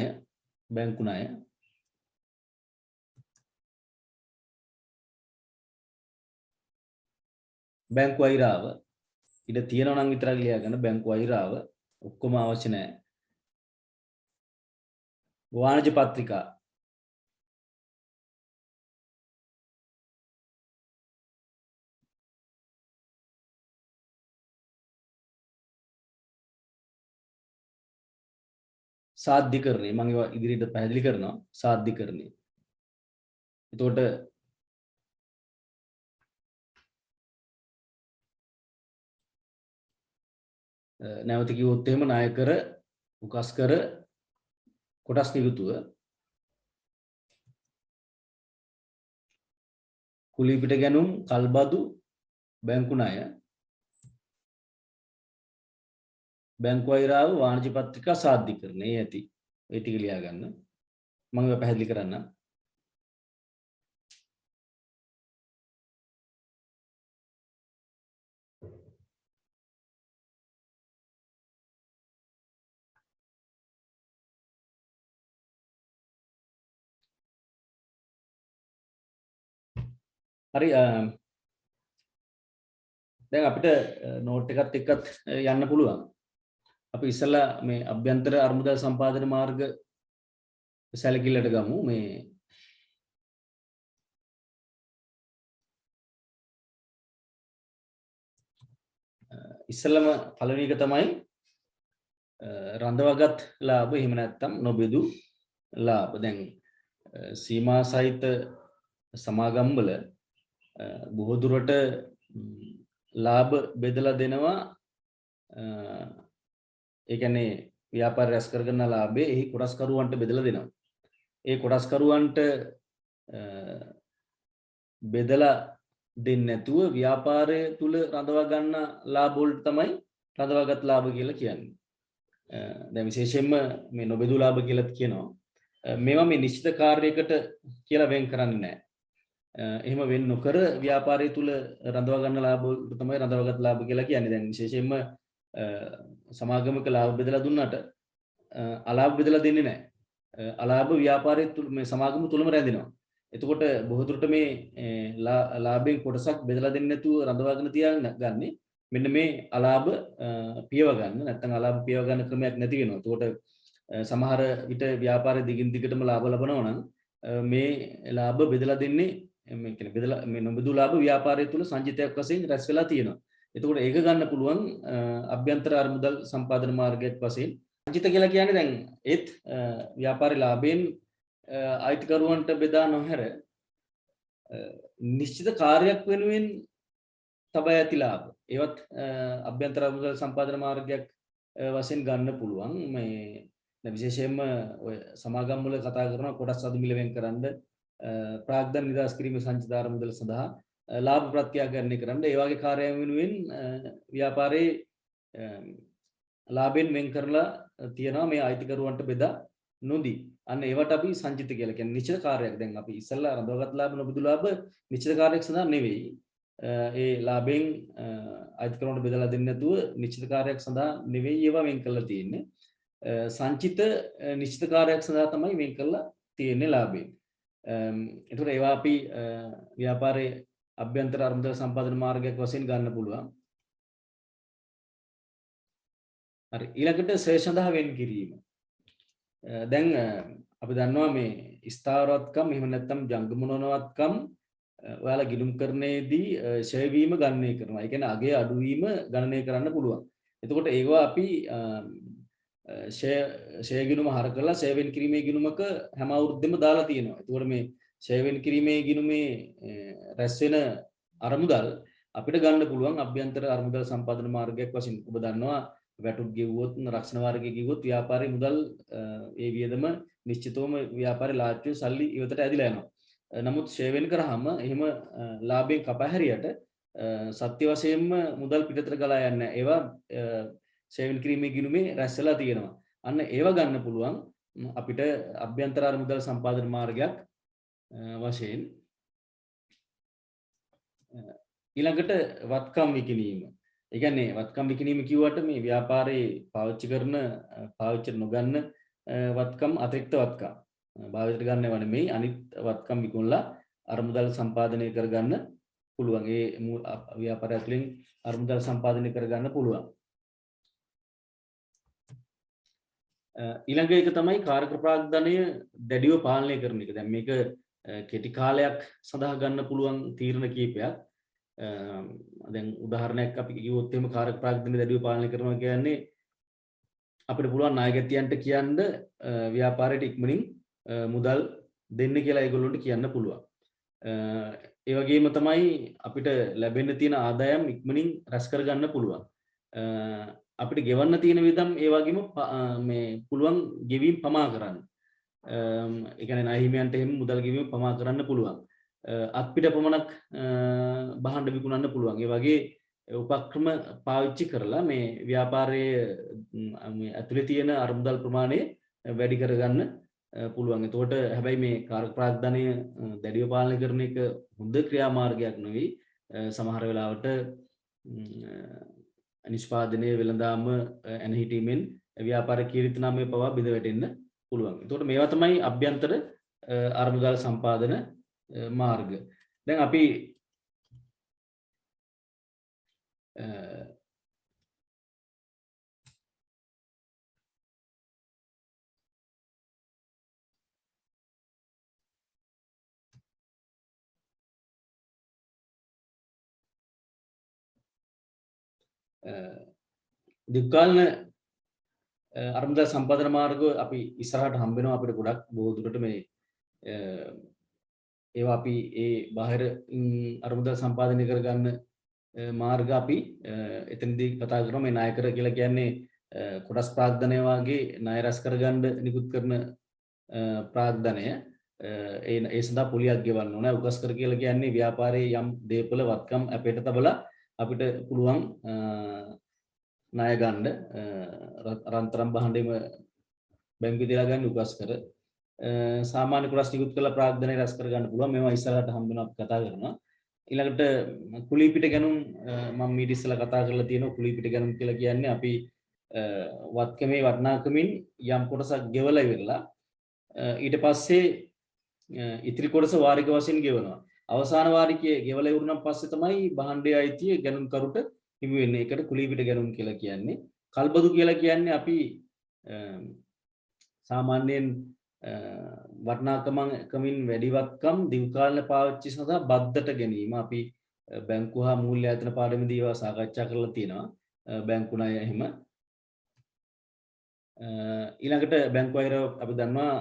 බැංකු අයිරාව ඉඩ තියෙනවා නම් විතරක් ලියා ගන්න. බැංකු අයිරාව ඔක්කොම අවශ්‍ය නැහැ. වාණිජ පත්‍රිකා, සාධ්‍යකරණය මම ඒවා ඉදිරියට පැහැදිලි කරනවා. සාධ්‍යකරණය. එතකොට නැවත කිව්වොත් එහෙම ණය කර, උකස් කර, කොටස් නිකුතුව, කුලී පිට ගැනුම්, කල්බදු, බැංකු ණය, බැංකු අයිරාව, වාණිජ පත්‍රිකා, සාධ්‍යකරණය ඇති. ඒ ටික ලියා ගන්න. මම ඒවා පැහැදිලි කරන්නම්. හරි දැන් අපිට නෝට් එකත් එක්කත් යන්න පුළුවන්. අපි ඉස්සලා මේ අභ්‍යන්තර අරමුදල් සම්පාදන මාර්ග සැලකිල්ලට ගමු. මේ ඉස්සලම පළවෙනි එක තමයි රඳවාගත් ලාභ, එහෙම නැත්නම් නොබෙදු ලාභ. දැන් සීමා සහිත සමාගම් වල බොහෝ දුරට ලාභ බෙදලා දෙනවා. ඒ කියන්නේ ව්‍යාපාර රැස් කරගන්න ලාභේ එහි කොටස්කරුවන්ට බෙදලා දෙනවා. ඒ කොටස්කරුවන්ට බෙදලා දෙන්නේ නැතුව ව්‍යාපාරය තුල රඳවා ගන්න ලාභ වලට තමයි රඳවාගත් ලාභ කියලා කියන්නේ. දැන් විශේෂයෙන්ම මේ නොබෙදු ලාභ කියලාත් කියනවා. මේවා මේ නිශ්චිත කාර්යයකට කියලා වෙන් කරන්නේ නැහැ. එහෙම වෙන් නොකර ව්‍යාපාරය තුල රඳවා ගන්න ලාභ වලට තමයි රඳවාගත් ලාභ කියලා කියන්නේ. දැන් විශේෂයෙන්ම සමාගමක ලාභ බෙදලා දුන්නාට අලාභ බෙදලා දෙන්නේ නැහැ. අලාභ ව්‍යාපාරයේ තුල මේ සමාගම තුලම රැඳෙනවා. එතකොට බොහෝ දුරට මේ ලාභයෙන් කොටසක් බෙදලා දෙන්නේ නැතුව රඳවාගෙන තියාගන්නේ මෙන්න මේ අලාභ පියව ගන්න. නැත්නම් අලාභ පියව ගන්න ක්‍රමයක් නැති වෙනවා. එතකොට සමහර විට ව්‍යාපාරයේ දිගින් දිගටම ලාභ ලබනවා නම් මේ ලාභ බෙදලා දෙන්නේ මේ කියන්නේ බෙදලා මේ නොබෙදු ලාභ ව්‍යාපාරය තුල සංචිතයක් වශයෙන් රැස් වෙලා තියෙනවා. එතකොට ඒක ගන්න පුළුවන් අභ්‍යන්තර අරමුදල් සම්පාදන මාර්ගයක් වශයෙන්. සංචිත කියලා කියන්නේ දැන් ඒත් ව්‍යාපාරේ ලාභයෙන් අයිතිකරුවන්ට බෙදා නොහැර නිශ්චිත කාර්යයක් වෙනුවෙන් තබා ඇති ලාභ. ඒවත් අභ්‍යන්තර අරමුදල් සම්පාදන මාර්ගයක් වශයෙන් ගන්න පුළුවන්. මේ විශේෂයෙන්ම ඔය සමාගම් වල කතා කරන කොටස් අද මිල වෙන් කරන්න ප්‍රාග්ධන නිදහස් කිරීම සංචිත අරමුදල සඳහා ලාභ ප්‍රත්‍යාකරණය කරන්න ඒ වගේ කාර්යයන් වෙනුවෙන් ව්‍යාපාරයේ ලාභයෙන් වෙන් කරලා තියනවා මේ අයිතිකරුවන්ට බෙදා නොදී. අන්න ඒවට අපි සංචිත කියලා කියන්නේ නිශ්චිත කාර්යයක්. දැන් අපි ඉස්සල්ලා රඳවාගත් ලාභ නොබෙදු ලාභ නිශ්චිත කාර්යයක් සඳහා නෙවෙයි. ඒ ලාභයෙන් අයිතිකරුවන්ට බෙදලා දෙන්නේ නැතුව නිශ්චිත කාර්යයක් සඳහා නෙවෙයි ඒවා වෙන් කරලා තියෙන්නේ. සංචිත නිශ්චිත කාර්යයක් සඳහා තමයි වෙන් කරලා තියෙන්නේ ලාභයෙන්. ඒතර ඒවා අපි ව්‍යාපාරයේ අභ්‍යන්තර අරමුදල් සම්පාදන මාර්ගයක් වශයෙන් ගන්න පුළුවන්. හරි ඊළඟට ශේෂ සඳහා වෙන් කිරීම. දැන් අපි දන්නවා මේ ස්ථාවරවත්කම් එහෙම නැත්නම් ජංගම නොවනවත්කම් ඔයාලා ගිණුම් කරන්නේදී ෂෙයා වීම ගණනය කරනවා. ඒ කියන්නේ අගය අඩුවීම ගණනය කරන්න පුළුවන්. එතකොට ඒවා අපි ෂෙයා ගිණුම හර කරලා ෂෙයා වෙන් කිරීමේ ගිණුමක හැම අවුරුද්දෙම දාලා තියෙනවා. එතකොට මේ ෂෙයා වෙන් කිරීමේ ගිණුමේ රැස් වෙන අරමුදල් අපිට ගන්න පුළුවන් අභ්‍යන්තර අරමුදල් සම්පාදන මාර්ගයක් වශයෙන්. ඔබ දන්නවා වැටුප් ගෙවුවොත් රක්ෂණ වර්ගයේ ගෙවුවොත් ව්‍යාපාරයේ මුදල් ඒ වියදම නිශ්චිතවම ව්‍යාපාරේ ලාභයේ සල්ලි ඉවතට ඇදිලා යනවා. නමුත් ෂෙයා වෙන් කරාම එහෙම ලාභයෙන් කපා හැරියට සත්‍ය වශයෙන්ම මුදල් පිටතට ගලා යන්නේ නැහැ. ඒවා සේවන කිරීමේ ගිණුමේ රැස් වෙලා තියෙනවා. අන්න ඒව ගන්න පුළුවන් අපිට අභ්‍යන්තර අරමුදල් සම්පාදන මාර්ගයක් වශයෙන්. ඊළඟට වත්කම් විකිණීම. ඒ කියන්නේ වත්කම් විකිණීම කිව්වට මේ ව්‍යාපාරයේ පාවිච්චි කරන පාවිච්චි නොගන්න වත්කම් අතිරික්ත වත්කම් භාවිතයට ගන්නව නෙමෙයි අනිත් වත්කම් විකුණලා අරමුදල් සම්පාදනය කරගන්න පුළුවන්. ඒ ව්‍යාපාරය තුළින් අරමුදල් සම්පාදනය කරගන්න පුළුවන්. ඊළඟ එක තමයි කාරක ප්‍රාග්ධනය දැඩිව පාලනය කරන එක. දැන් මේක කෙටි කාලයක් සඳහා ගන්න පුළුවන් තීරණ කීපයක්. දැන් උදාහරණයක් අපි කිව්වොත් එහෙම කාරක ප්‍රාග්ධනය දැඩිව පාලනය කරනවා කියන්නේ අපිට පුළුවන් නායකයන්ට කියන්න ව්‍යාපාරයට ඉක්මනින් මුදල් දෙන්න කියලා ඒගොල්ලන්ට කියන්න පුළුවන්. ඒ වගේම තමයි අපිට ලැබෙන්න තියෙන ආදායම් ඉක්මනින් රැස් කරගන්න පුළුවන්. අපිට ගෙවන්න තියෙන විදම් ඒ වගේම මේ පුළුවන් ගෙවීම් පමා කරන්න. ඒ කියන්නේ ණය හිමියන්ට එහෙම මුදල් ගෙවීම පමා කරන්න පුළුවන්. අත්පිට පමණක් භාණ්ඩ විකුණන්න පුළුවන්. ඒ වගේ උපක්‍රම පාවිච්චි කරලා මේ ව්‍යාපාරයේ මේ ඇතුලේ තියෙන අරමුදල් ප්‍රමාණය වැඩි කරගන්න පුළුවන්. එතකොට හැබැයි මේ කාරක ප්‍රාග්ධනය දැඩිව පාලනය කරන එක හොඳ ක්‍රියාමාර්ගයක් නෙවෙයි. සමහර වෙලාවට නිෂ්පාදනය වෙළඳාම එනහිටීමෙන් ව්‍යාපාර කීර්ති නාමය පවා බිඳ වැටෙන්න පුළුවන්. එතකොට මේවා තමයි අභ්‍යන්තර අරමුදල් සම්පාදන මාර්ග. දැන් අපි දිග්ගාලන අරමුදල් සම්පාදන මාර්ග අපි ඉස්සරහට හම්බ වෙනවා. අපිට ගොඩක් බොහෝ දුරට මේ ඒවා අපි ඒ බාහිර අරමුදල් සම්පාදනය කරගන්න මාර්ග අපි එතනදී කතා කරනවා. මේ ණයකර කියලා කියන්නේ කොටස් ප්‍රාග්ධනය වාගේ ණය රැස් කරගන්න නිකුත් කරන ප්‍රාග්ධනය. ඒ සඳහා පොලියක් ගෙවන්න ඕනේ. උගස් කර කියලා කියන්නේ ව්‍යාපාරයේ යම් දේපල වත්කම් අපේට තබලා අපිට පුළුවන් ණය ගන්න රන්තරම් භාණ්ඩෙම බැංකුවේ දාලා ගන්න උගස් කර සාමාන්‍ය කොටස් නිකුත් කරලා ප්‍රාග්ධනය රැස් කර ගන්න පුළුවන්. මේවා ඉස්සරහට හම්බ වෙනවා අපි කතා කරනවා. ඊළඟට කුලීපිට ගැනුම් මම මීට ඉස්සෙල්ලා කතා කරලා තියෙනවා. කුලීපිට ගැනුම් කියලා කියන්නේ අපි වත්කමේ වටිනාකමින් යම් කොටසක් ගෙවලා ඉවරලා ඊට පස්සේ ඉතිරි කොටස වාරික වශයෙන් ගෙවනවා. අවසාන වාරිකයේ ගෙවලා ඉවරනම් පස්සේ තමයි භාණ්ඩයේ අයිතිය ගැනුම්කරුට හිමි වෙන්නේ. ඒකට කුලීපිට ගැනුම් කියලා කියන්නේ. කල්බදු කියලා කියන්නේ අපි සාමාන්‍යයෙන් වටිනාකමින් වැඩි වත්කම් දීර්ඝකාලීන පාවිච්චි සඳහා බද්දට ගැනීම. අපි බැංකු හා මූල්‍ය ආයතන පාඩමේදී ඒවා සාකච්ඡා කරලා තියෙනවා. බැංකු ණය එහෙම. ඊළඟට බැංකු අයර අපි දන්නවා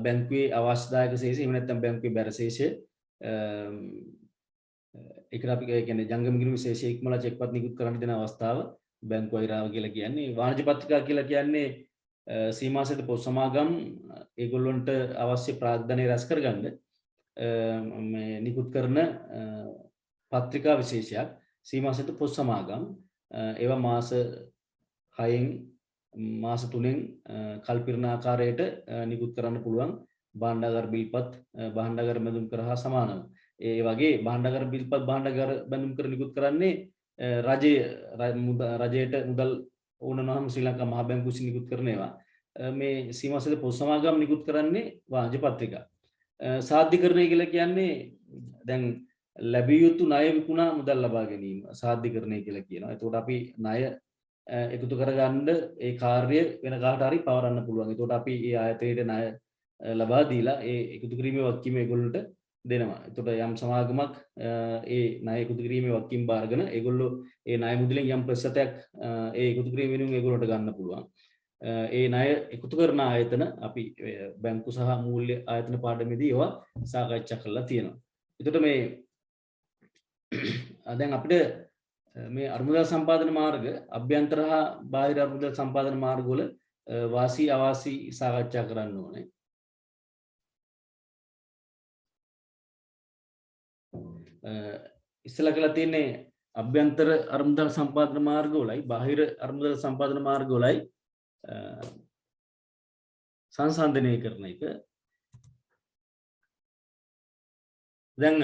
බැංකුවේ අවශ්‍යදායක ශේෂය එහෙම නැත්නම් බැංකුවේ බැර ශේෂය ඒකට අපි කියන්නේ ජංගම ගිණුම ශේෂය ඉක්මලා චෙක්පත් නිකුත් කරන්න දෙන අවස්ථාව බැංකු අයරාව කියලා කියන්නේ. වාණිජ්‍ය පත්‍රිකා කියලා කියන්නේ සීමාසහිත පොත් සමාගම් ඒගොල්ලන්ට අවශ්‍ය ප්‍රාග්ධනය රැස් කරගන්න මේ නිකුත් කරන පත්‍රිකා විශේෂයක්. සීමාසහිත පොත් සමාගම් ඒවා මාස 6න් මාස 3න් කල්පිරණ ආකාරයට නිකුත් කරන්න පුළුවන් භාණ්ඩාගාර බිල්පත් භාණ්ඩාගාර බැඳුම් කර හා සමානව. ඒ වගේ භාණ්ඩාගාර බිල්පත් භාණ්ඩාගාර බැඳුම් කර නිකුත් කරන්නේ රජයට මුදල් ඕනනම් ශ්‍රී ලංකා මහ බැංකුව විසින් නිකුත් කරන ඒවා. මේ සීමාසහිත පොත් සමාගම් නිකුත් කරන්නේ වාණිජ්‍ය පත්‍රිකා. සාධ්‍යකරණය කියලා කියන්නේ දැන් ලැබිය යුතු ණය විකුණා මුදල් ලබා ගැනීම සාධ්‍යකරණය කියලා කියනවා. එතකොට අපි ණය එකතු කරගන්න ඒ කාර්ය වෙන කාට හරි පවරන්න පුළුවන්. එතකොට අපි ඒ ආයතනයේ ණය ලබා දීලා ඒ එකතු කිරීමේ වගකීම ඒගොල්ලන්ට දෙනවා. එතකොට යම් සමාගමක් ඒ ණය එකතු කිරීමේ වගකීම් බාරගෙන ඒගොල්ලෝ ඒ ණය මුදලෙන් යම් ප්‍රතිශතයක් ඒ එකතු කිරීම වෙනුවෙන් ඒගොල්ලන්ට ගන්න පුළුවන්. ඒ ණය එකතු කරන ආයතන අපි බැංකු සහ මූල්‍ය ආයතන පාඩමේදී ඒවා සාකච්ඡා කරලා තියෙනවා. එතකොට මේ දැන් අපිට මේ අරමුදල් සම්පාදන මාර්ග අභ්‍යන්තර හා බාහිර අරමුදල් සම්පාදන මාර්ග වල වාසී අවාසී සාකච්ඡා කරන්න ඕනේ. ඉස්සලා කියලා තියෙන්නේ අභ්‍යන්තර අරමුදල් සම්පාදන මාර්ගවලයි බාහිර අරමුදල් සම්පාදන මාර්ගවලයි සංසන්දනය කරන එක. දැන්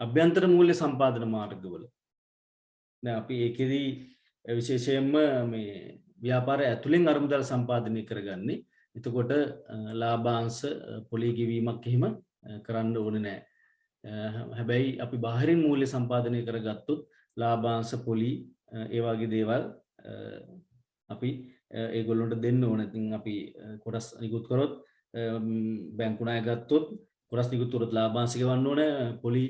අභ්‍යන්තර මූල්‍ය සම්පාදන මාර්ගවල දැන් අපි ඒකෙදී විශේෂයෙන්ම මේ ව්‍යාපාරය ඇතුළෙන් අරමුදල් සම්පාදනය කරගන්නේ. එතකොට ලාභාංශ පොලී ගෙවීමක් එහෙම කරන්න ඕනේ නැහැ. හැබැයි අපි බාහිරින් මූල්‍ය සම්පාදනය කරගත්තොත් ලාභාංශ පොලී ඒ වගේ දේවල් අපි ඒගොල්ලොන්ට දෙන්න ඕනේ. ඉතින් අපි කොටස් නිකුත් කරොත් බැංකු ණය ගත්තොත් කොටස් නිකුත් කරොත් ලාභාංශ ගෙවන්න ඕනේ. පොලී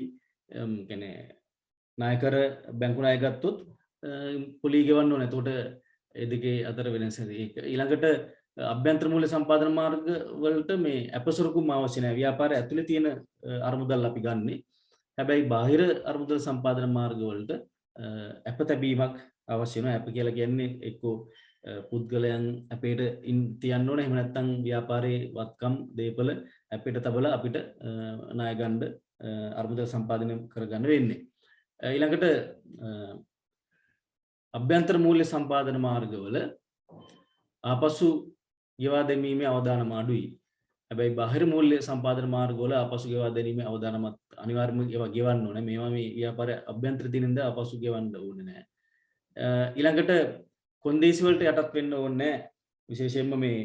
කියන්නේ ණය කර බැංකු ණය ගත්තොත් පොලී ගෙවන්න ඕනේ. එතකොට ඒ දෙකේ අතර වෙනස ඒක. ඊළඟට අභ්‍යන්තර මූල්‍ය සම්පාදන මාර්ග වලට මේ අපසුරුකුම් අවශ්‍ය නැහැ. ව්‍යාපාරය ඇතුලේ තියෙන අරමුදල් අපි ගන්නෙ. හැබැයි බාහිර අරමුදල් සම්පාදන මාර්ග වලට අප තැබීමක් අවශ්‍ය වෙනවා. අප කියලා කියන්නේ එක්කෝ පුද්ගලයන් අපේට තියන්න ඕනේ. එහෙම නැත්නම් ව්‍යාපාරයේ වත්කම් දීපල අපේට තබලා අපිට ණය ගන්න අරමුදල් සම්පාදනය කරගන්න වෙන්නේ. ඊළඟට අභ්‍යන්තර මූල්‍ය සම්පාදන මාර්ගවල ආපසු ගෙවා දැමීමේ අවදානම අඩුයි. හැබැයි බාහිර මූල්‍ය සම්පාදන මාර්ගවල ආපසු ගෙවා දැමීමේ අවදානමත් අනිවාර්යයෙන්ම ඒවා ගෙවන්න ඕනේ. මේවා මේ ව්‍යාපාරය අභ්‍යන්තර දිනින්ද ආපසු ගෙවන්න ඕනේ නැහැ. ඊළඟට කොන්දේසි වලට යටත් වෙන්න ඕනේ නැහැ. විශේෂයෙන්ම මේ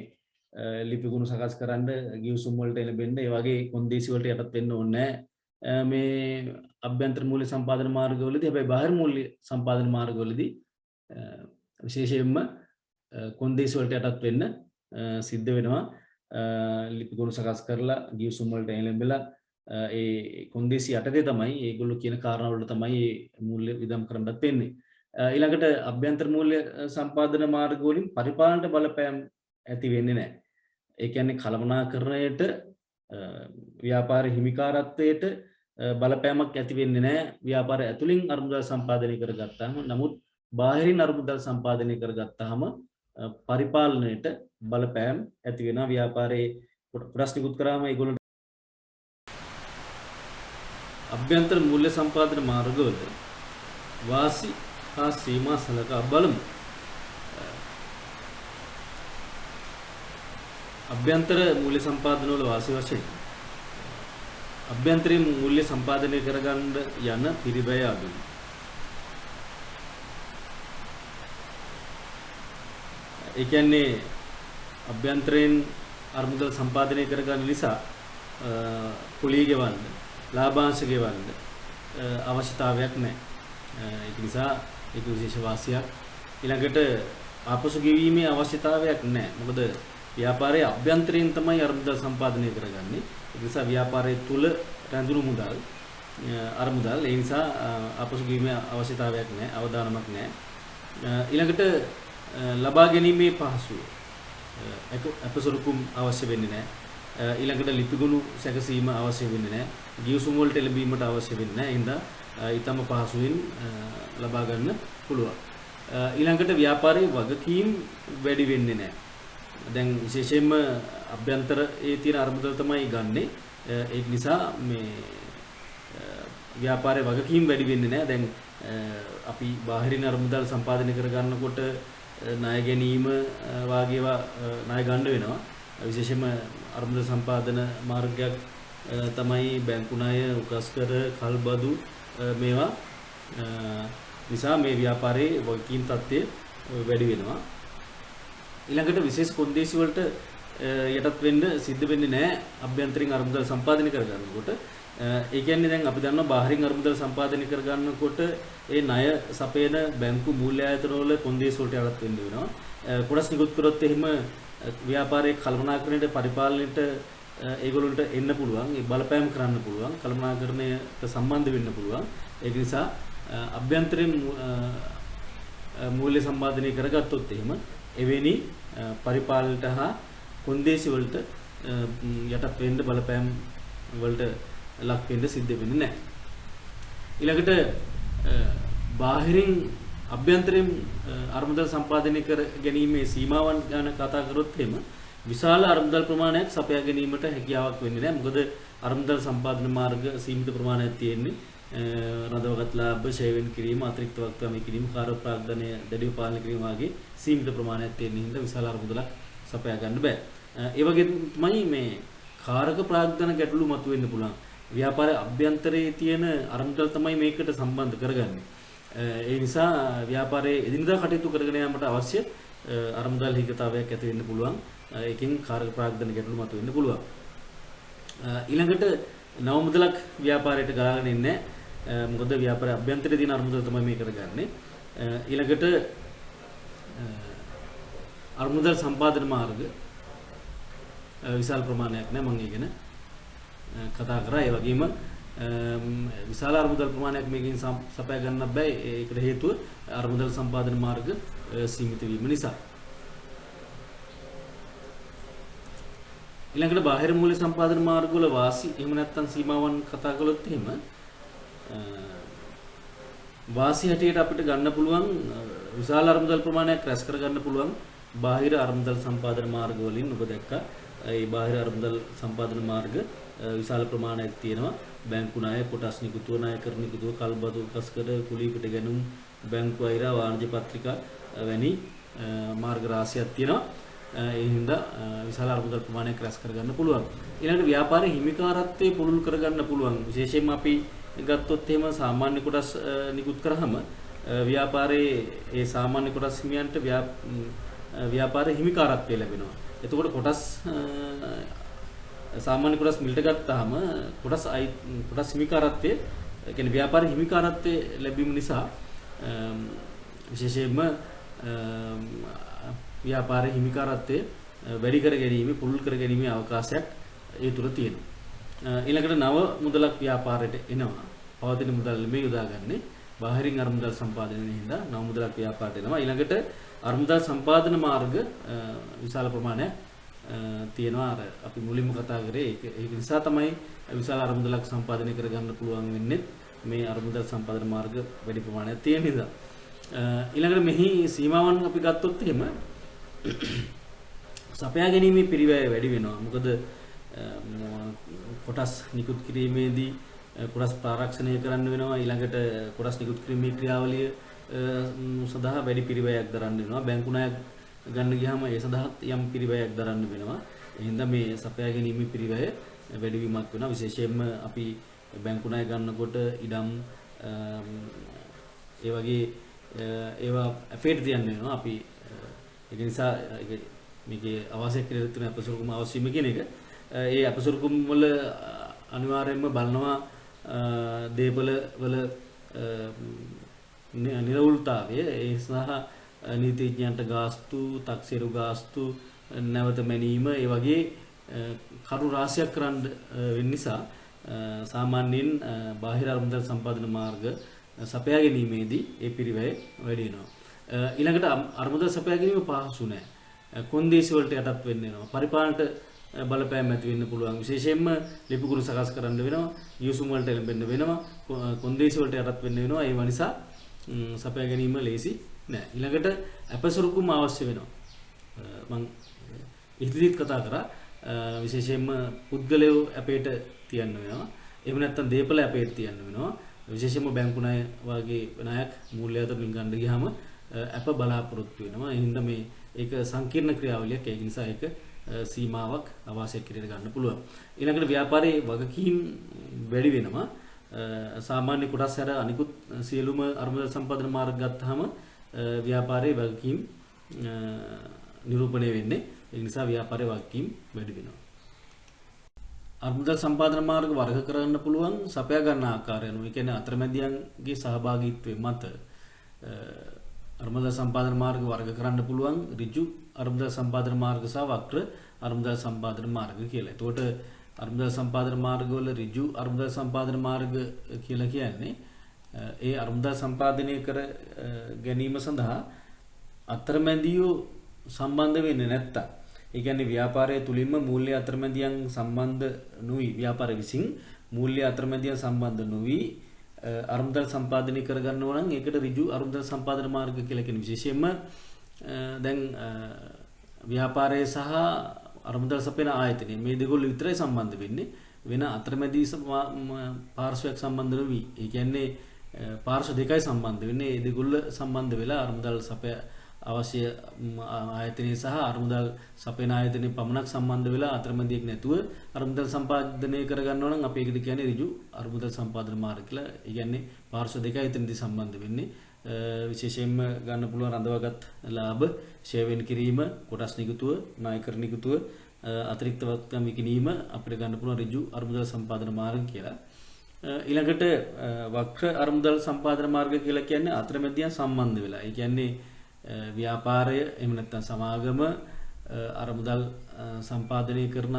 ලිපි ගුණ සකස් කරන්න ගිවිසුම් වලට එළඹෙන්න ඒ වගේ කොන්දේසි වලට යටත් වෙන්න ඕනේ නැහැ. මේ අභ්‍යන්තර මූල්‍ය සම්පාදන මාර්ගවලදී හැබැයි බාහිර මූල්‍ය සම්පාදන මාර්ගවලදී විශේෂයෙන්ම කොන්දේසි වලට යටත් වෙන්න සිද්ධ වෙනවා. ලිපි ගුණ සකස් කරලා ගිවිසුම් වලට එළඹෙලා ඒ කොන්දේසි යටතේ තමයි ඒගොල්ලෝ කියන කාරණා වලට තමයි මේ මූල්‍ය විදම් කරන්නත් වෙන්නේ. ඊළඟට අභ්‍යන්තර මූල්‍ය සම්පාදන මාර්ග වලින් පරිපාලනට බලපෑම් ඇති වෙන්නේ නැහැ. ඒ කියන්නේ කළමනාකරණයට ව්‍යාපාර හිමිකාරත්වයට බලපෑමක් ඇති වෙන්නේ නැහැ. ව්‍යාපාරය ඇතුලින් අරමුදල් සම්පාදනය කරගත්තාම. නමුත් බාහිරින් අරමුදල් සම්පාදනය කරගත්තාම පරිපාලනයට බලපෑම් ඇති වෙනවා. ව්‍යාපාරයේ කොටස් නිකුත් කරාම ඒගොල්ලන්ට අභ්‍යන්තර මූල්‍ය සම්පාදන මාර්ගවල වාසි හා සීමා සලකා බලමු. අභ්‍යන්තර මූල්‍ය සම්පාදන වල වාසි වශයෙන් අභ්‍යන්තරීන් මූල්‍ය සම්පාදනය කරගන්න යන පිරිබැය අඩුයි. ඒ කියන්නේ අභ්‍යන්තරයෙන් අරමුදල් සම්පාදනය කරගන්න නිසා පොලී ගෙවන්න, ලාභාංශ ගෙවන්න අවශ්‍යතාවයක් නැහැ. ඒක නිසා ඒක විශේෂ වාසියක්. ඊළඟට ආපසු ගෙවීමේ අවශ්‍යතාවයක් නැහැ. මොකද ව්‍යාපාරයේ අභ්‍යන්තරයෙන් තමයි අරමුදල් සම්පාදනය කරගන්නේ. ඒ නිසා ව්‍යාපාරයේ තුල රැඳුණු මුදල් අරමුදල් ඒ නිසා ආපසු ගෙවීමේ අවශ්‍යතාවයක් නැහැ, අවදානමක් නැහැ. ඊළඟට ලබා ගැනීමේ පහසුව අපසුරුකුම් අවශ්‍ය වෙන්නේ නැහැ. ඊළඟට ලිපිගුණු සැකසීම අවශ්‍ය වෙන්නේ නැහැ. ගිවිසුම් වලට එළඹීමට අවශ්‍ය වෙන්නේ නැහැ. ඒ හින්දා ඊටම පහසුවෙන් ලබා ගන්න පුළුවන්. ඊළඟට ව්‍යාපාරයේ වගකීම් වැඩි වෙන්නේ නැහැ. දැන් විශේෂයෙන්ම අභ්‍යන්තරයේ තියෙන අරමුදල් තමයි ගන්නෙ. ඒක නිසා මේ ව්‍යාපාරයේ වගකීම් වැඩි වෙන්නේ නැහැ. දැන් අපි බාහිරින් අරමුදල් සම්පාදනය කර ගන්නකොට ණය ගැනීම වාගේ ඒවා ණය ගන්න වෙනවා. විශේෂයෙන්ම අරමුදල් සම්පාදන මාර්ගයක් තමයි බැංකු ණය, උකස්කර, කල්බදු මේවා නිසා මේ ව්‍යාපාරයේ වගකීම් තත්ත්වය වැඩි වෙනවා. ඊළඟට විශේෂ කොන්දේසි වලට යටත් වෙන්න සිද්ධ වෙන්නේ නැහැ අභ්‍යන්තරින් අරමුදල් සම්පාදනය කර ගන්නකොට. ඒ කියන්නේ දැන් අපි දන්නවා බාහිරින් අරමුදල් සම්පාදනය කර ගන්නකොට ඒ ණය සපයන බැංකු මූල්‍ය ආයතන වල කොන්දේසි වලට යටත් වෙන්න වෙනවා. කොටස් නිකුත් කරොත් එහෙම ව්‍යාපාරයේ කළමනාකරණයට පරිපාලනයට ඒගොල්ලන්ට එන්න පුළුවන්, ඒ බලපෑම් කරන්න පුළුවන්, කළමනාකරණයට සම්බන්ධ වෙන්න පුළුවන්. ඒක නිසා අභ්‍යන්තරින් මූල්‍ය සම්පාදනය කරගත්තොත් එහෙම එවැනි පරිපාලනයට හා කොන්දේසි වලට යටත් වෙන්න බලපෑම් වලට ලක් වෙන්න සිද්ධ වෙන්නේ නැහැ. ඊළඟට බාහිරින් අභ්‍යන්තරයෙන් අරමුදල් සම්පාදනය කර ගැනීමේ සීමාවන් ගැන කතා කරොත් එහෙම විශාල අරමුදල් ප්‍රමාණයක් සපයා ගැනීමට හැකියාවක් වෙන්නේ නැහැ. මොකද අරමුදල් සම්පාදන මාර්ග සීමිත ප්‍රමාණයක් තියෙන්නේ. රඳවගත් ලාභ ෂේවෙන් කිරීම අතිරික්ත වගකීම් කිරීම කාර්ය ප්‍රාග්ධනය දැඩිව පාලනය කිරීම වගේ සීමිත ප්‍රමාණයක් තියෙන හින්දා විශාල අරමුදලක් සපයා ගන්න බෑ. ඒ වගේ තමයි මේ කාරක ප්‍රාග්ධන ගැටලු මතුවෙන්න පුළුවන්. ව්‍යාපාර අභ්‍යන්තරයේ තියෙන අරමුදල් තමයි මේකට සම්බන්ධ කරගන්නේ. ඒ නිසා ව්‍යාපාරයේ එදිනදා කටයුතු කරගෙන යාමට අවශ්‍ය අරමුදල් හිගතාවයක් ඇති වෙන්න පුළුවන්. ඒකෙන් කාරක ප්‍රාග්ධන ගැටලු මතුවෙන්න පුළුවන්. ඊළඟට නව මුදලක් ව්‍යාපාරයට ගලාගෙන ඉන්නේ නැහැ. මොකද ව්‍යාපාර අභ්‍යන්තරයේ තියෙන අරමුදල තමයි මේ කරගන්නේ. ඊළඟට අරමුදල් සම්පාදන මාර්ග විශාල ප්‍රමාණයක් නෑ මම ඒ ගැන කතා කරා. ඒ වගේම විශාල අරමුදල් ප්‍රමාණයක් මේකෙන් සපයා ගන්න බෑ. ඒකට හේතුව අරමුදල් සම්පාදන මාර්ග සීමිත වීම නිසා. ඊළඟට බාහිර මූල්‍ය සම්පාදන මාර්ග වල වාසි එහෙම නැත්නම් සීමාවන් කතා කළොත් එහෙම වාසි හැටියට අපිට ගන්න පුළුවන් විශාල අරමුදල් ප්‍රමාණයක් රැස් කර ගන්න පුළුවන් බාහිර අරමුදල් සම්පාදන මාර්ග වලින්. ඔබ දැක්කා ඒ බාහිර අරමුදල් සම්පාදන මාර්ග විශාල ප්‍රමාණයක් තියෙනවා. බැංකු ණය, කොටස් නිකුතුව, ණයකර නිකුතුව, කල්බදු කස්කර, කුලී පිට ගැනුම්, බැංකු අයිරා, වාණිජ පත්‍රිකා වැනි මාර්ග රාශියක් තියෙනවා. ඒ හින්දා විශාල අරමුදල් ප්‍රමාණයක් රැස් කරගන්න පුළුවන්. ඊළඟට ව්‍යාපාරයේ හිමිකාරත්වයේ පුළුල් කරගන්න පුළුවන්. විශේෂයෙන්ම අපි ගත්තොත් එහෙම සාමාන්‍ය කොටස් නිකුත් කරාම ව්‍යාපාරයේ ඒ සාමාන්‍ය කොටස් හිමියන්ට ව්‍යාපාරයේ හිමිකාරත්වය ලැබෙනවා. එතකොට කොටස් සාමාන්‍ය කොටස් මිලට ගත්තාම කොටස් හිමිකාරත්වයේ කියන්නේ ව්‍යාපාරයේ හිමිකාරත්වයේ ලැබීම නිසා විශේෂයෙන්ම ව්‍යාපාරයේ හිමිකාරත්වයේ වැඩි කර ගැනීම, පුළුල් කර ගැනීමේ අවකාශයක් ඒ තුර තියෙනවා. ඊළඟට නව මුදලක් ව්‍යාපාරයට එනවා. පවතින මුදල් මේ යොදාගන්නේ බාහිරින් අරමුදල් සම්පාදනයේ හින්දා නව මුදලක් ව්‍යාපාරයට එනවා. ඊළඟට අරමුදල් සම්පාදන මාර්ග විශාල ප්‍රමාණයක් තියෙනවා. අර අපි මුලින්ම කතා කරේ ඒක නිසා තමයි විශාල අරමුදලක් සම්පාදනය කරගන්න පුළුවන් වෙන්නේ මේ අරමුදල් සම්පාදන මාර්ග වැඩි ප්‍රමාණයක් තියෙන නිසා. ඊළඟට මෙහි සීමාවන් අපි ගත්තොත් එහෙම සපයා ගැනීමේ පිරිවැය වැඩි වෙනවා. මොකද කොටස් නිකුත් කිරීමේදී කොටස් ප්‍රාරක්ෂණය කරන්න වෙනවා. ඊළඟට කොටස් නිකුත් කිරීමේ ක්‍රියාවලිය සඳහා වැඩි පිරිවැයක් දරන්න වෙනවා. බැංකු ණයක් ගන්න ගියාම ඒ සඳහා යම් පිරිවැයක් දරන්න වෙනවා. ඒ හින්දා මේ සපයා ගැනීමේ පිරිවැය වැඩි වීමක් වෙනවා. විශේෂයෙන්ම අපි බැංකු ණය ගන්නකොට ඉඩම් ඒ වගේ ඒවා අපේට තියන්න වෙනවා. අපි ඒක නිසා මේකේ අවශ්‍ය කියලා තියෙන අපසුරුකුම අවශ්‍යම කියන එක. ඒ අපසුරුකුම් වල අනිවාර්යයෙන්ම බලනවා දේපල වල නිරවුල්තාවය. ඒ සහ නීතිඥයන්ට ගාස්තු, තක්සේරු ගාස්තු, නැවත මැනීම ඒ වගේ කරු රාශියක් කරන්න වෙන නිසා සාමාන්‍යයෙන් බාහිර අරමුදල් සම්පාදන මාර්ග සපයා ගැනීමේදී ඒ පිරිවැය වැඩි වෙනවා. ඊළඟට අරමුදල් සපයා ගැනීම පහසු නෑ. කොන්දේසි වලට යටත් වෙන්න වෙනවා. පරිපාලනට බලපෑම් ඇති වෙන්න පුළුවන්. විශේෂයෙන්ම ලිපිගුරු සකස් කරන්න වෙනවා. යොසුම් වලට එළඹෙන්න වෙනවා. කොන්දේසි වලට යටත් වෙන්න වෙනවා. ඒ නිසා සපයා ගැනීම ලේසි නෑ. ඊළඟට අපසුරුකුම් අවශ්‍ය වෙනවා. මම ඉදිරියට කතා කරා විශේෂයෙන්ම පුද්ගලයෝ අපේට තියන්න වෙනවා. එහෙම නැත්නම් දේපල අපේට තියන්න වෙනවා. විශේෂයෙන්ම බැංකු ණය වගේ ණයක් මූල්‍ය අතරින් ගන්න ගියාම අප බලාපොරොත්තු වෙනවා. ඒ හින්දා මේ ඒක සංකීර්ණ ක්‍රියාවලියක්. ඒ නිසා ඒක සීමාවක් අවශ්‍ය කිරීම ගන්න පුළුවන්. ඊළඟට ව්‍යාපාරයේ වගකීම් වැඩි වෙනවා. සාමාන්‍ය කොටස් හැර අනිකුත් සියලුම අරමුදල් සම්පාදන මාර්ග ගත්තාම ව්‍යාපාරයේ වගකීම් නිරූපණය වෙන්නේ. ඒ නිසා ව්‍යාපාරයේ වගකීම් වැඩි වෙනවා. අරමුදල් සම්පාදන මාර්ග වර්ග කරන්න පුළුවන් සපයා ගන්න ආකාරය අනුව. ඒ කියන්නේ අතරමැදියන්ගේ සහභාගීත්වය මත අරමුදල් සම්පාදන මාර්ග වර්ග කරන්න පුළුවන් ඍජු අරමුදල් සම්පාදන මාර්ග සහ වක්‍ර අරමුදල් සම්පාදන මාර්ග කියලා. එතකොට අරමුදල් සම්පාදන මාර්ගවල ඍජු අරමුදල් සම්පාදන මාර්ග කියලා කියන්නේ ඒ අරමුදල් සම්පාදනය කර ගැනීම සඳහා අතරමැදියෝ සම්බන්ධ වෙන්නේ නැත්තම්, ඒ කියන්නේ ව්‍යාපාරය තුලින්ම මූල්‍ය අතරමැදියන් සම්බන්ධ නොවි, ව්‍යාපාර විසින් මූල්‍ය අතරමැදියන් සම්බන්ධ නොවි අරමුදල් සම්පාදනය කරගන්නවා නම් ඒකට ඍජු අරමුදල් සම්පාදන මාර්ග කියලා කියන. විශේෂයෙන්ම දැන් ව්‍යාපාරය සහ අරමුදල් සපයන ආයතනය මේ දෙකොල්ල විතරයි සම්බන්ධ වෙන්නේ. වෙන අතරමැදි පාර්ශ්වයක් සම්බන්ධ නොවි. ඒ කියන්නේ පාර්ශ්ව දෙකයි සම්බන්ධ වෙන්නේ. ඒ දෙගොල්ල සම්බන්ධ වෙලා අරමුදල් සපය අවශ්‍ය ආයතනයේ සහ අරමුදල් සපයන ආයතනයේ පමණක් සම්බන්ධ වෙලා අතරමැදියෙක් නැතුව අරමුදල් සම්පාදනය කරගන්නවා නම් අපි ඒකට කියන්නේ ඍජු අරමුදල් සම්පාදන මාර්ග කියලා. ඒ කියන්නේ පාර්ශ්ව දෙකයි එතනදී සම්බන්ධ වෙන්නේ. විශේෂයෙන්ම ගන්න පුළුවන් රඳවාගත් ලාභ, ෂෙයාර් කිරීම, කොටස් නිකුතුව, ණයකර නිකුතුව, අතිරික්ත වත්කම් විකිණීම අපිට ගන්න පුළුවන් ඍජු අරමුදල් සම්පාදන මාර්ග කියලා. ඊළඟට වක්‍ර අරමුදල් සම්පාදන මාර්ග කියලා කියන්නේ අතරමැදියන් සම්බන්ධ වෙලා. ඒ කියන්නේ ව්‍යාපාරය එහෙම නැත්නම් සමාගම අරමුදල් සම්පාදනය කරන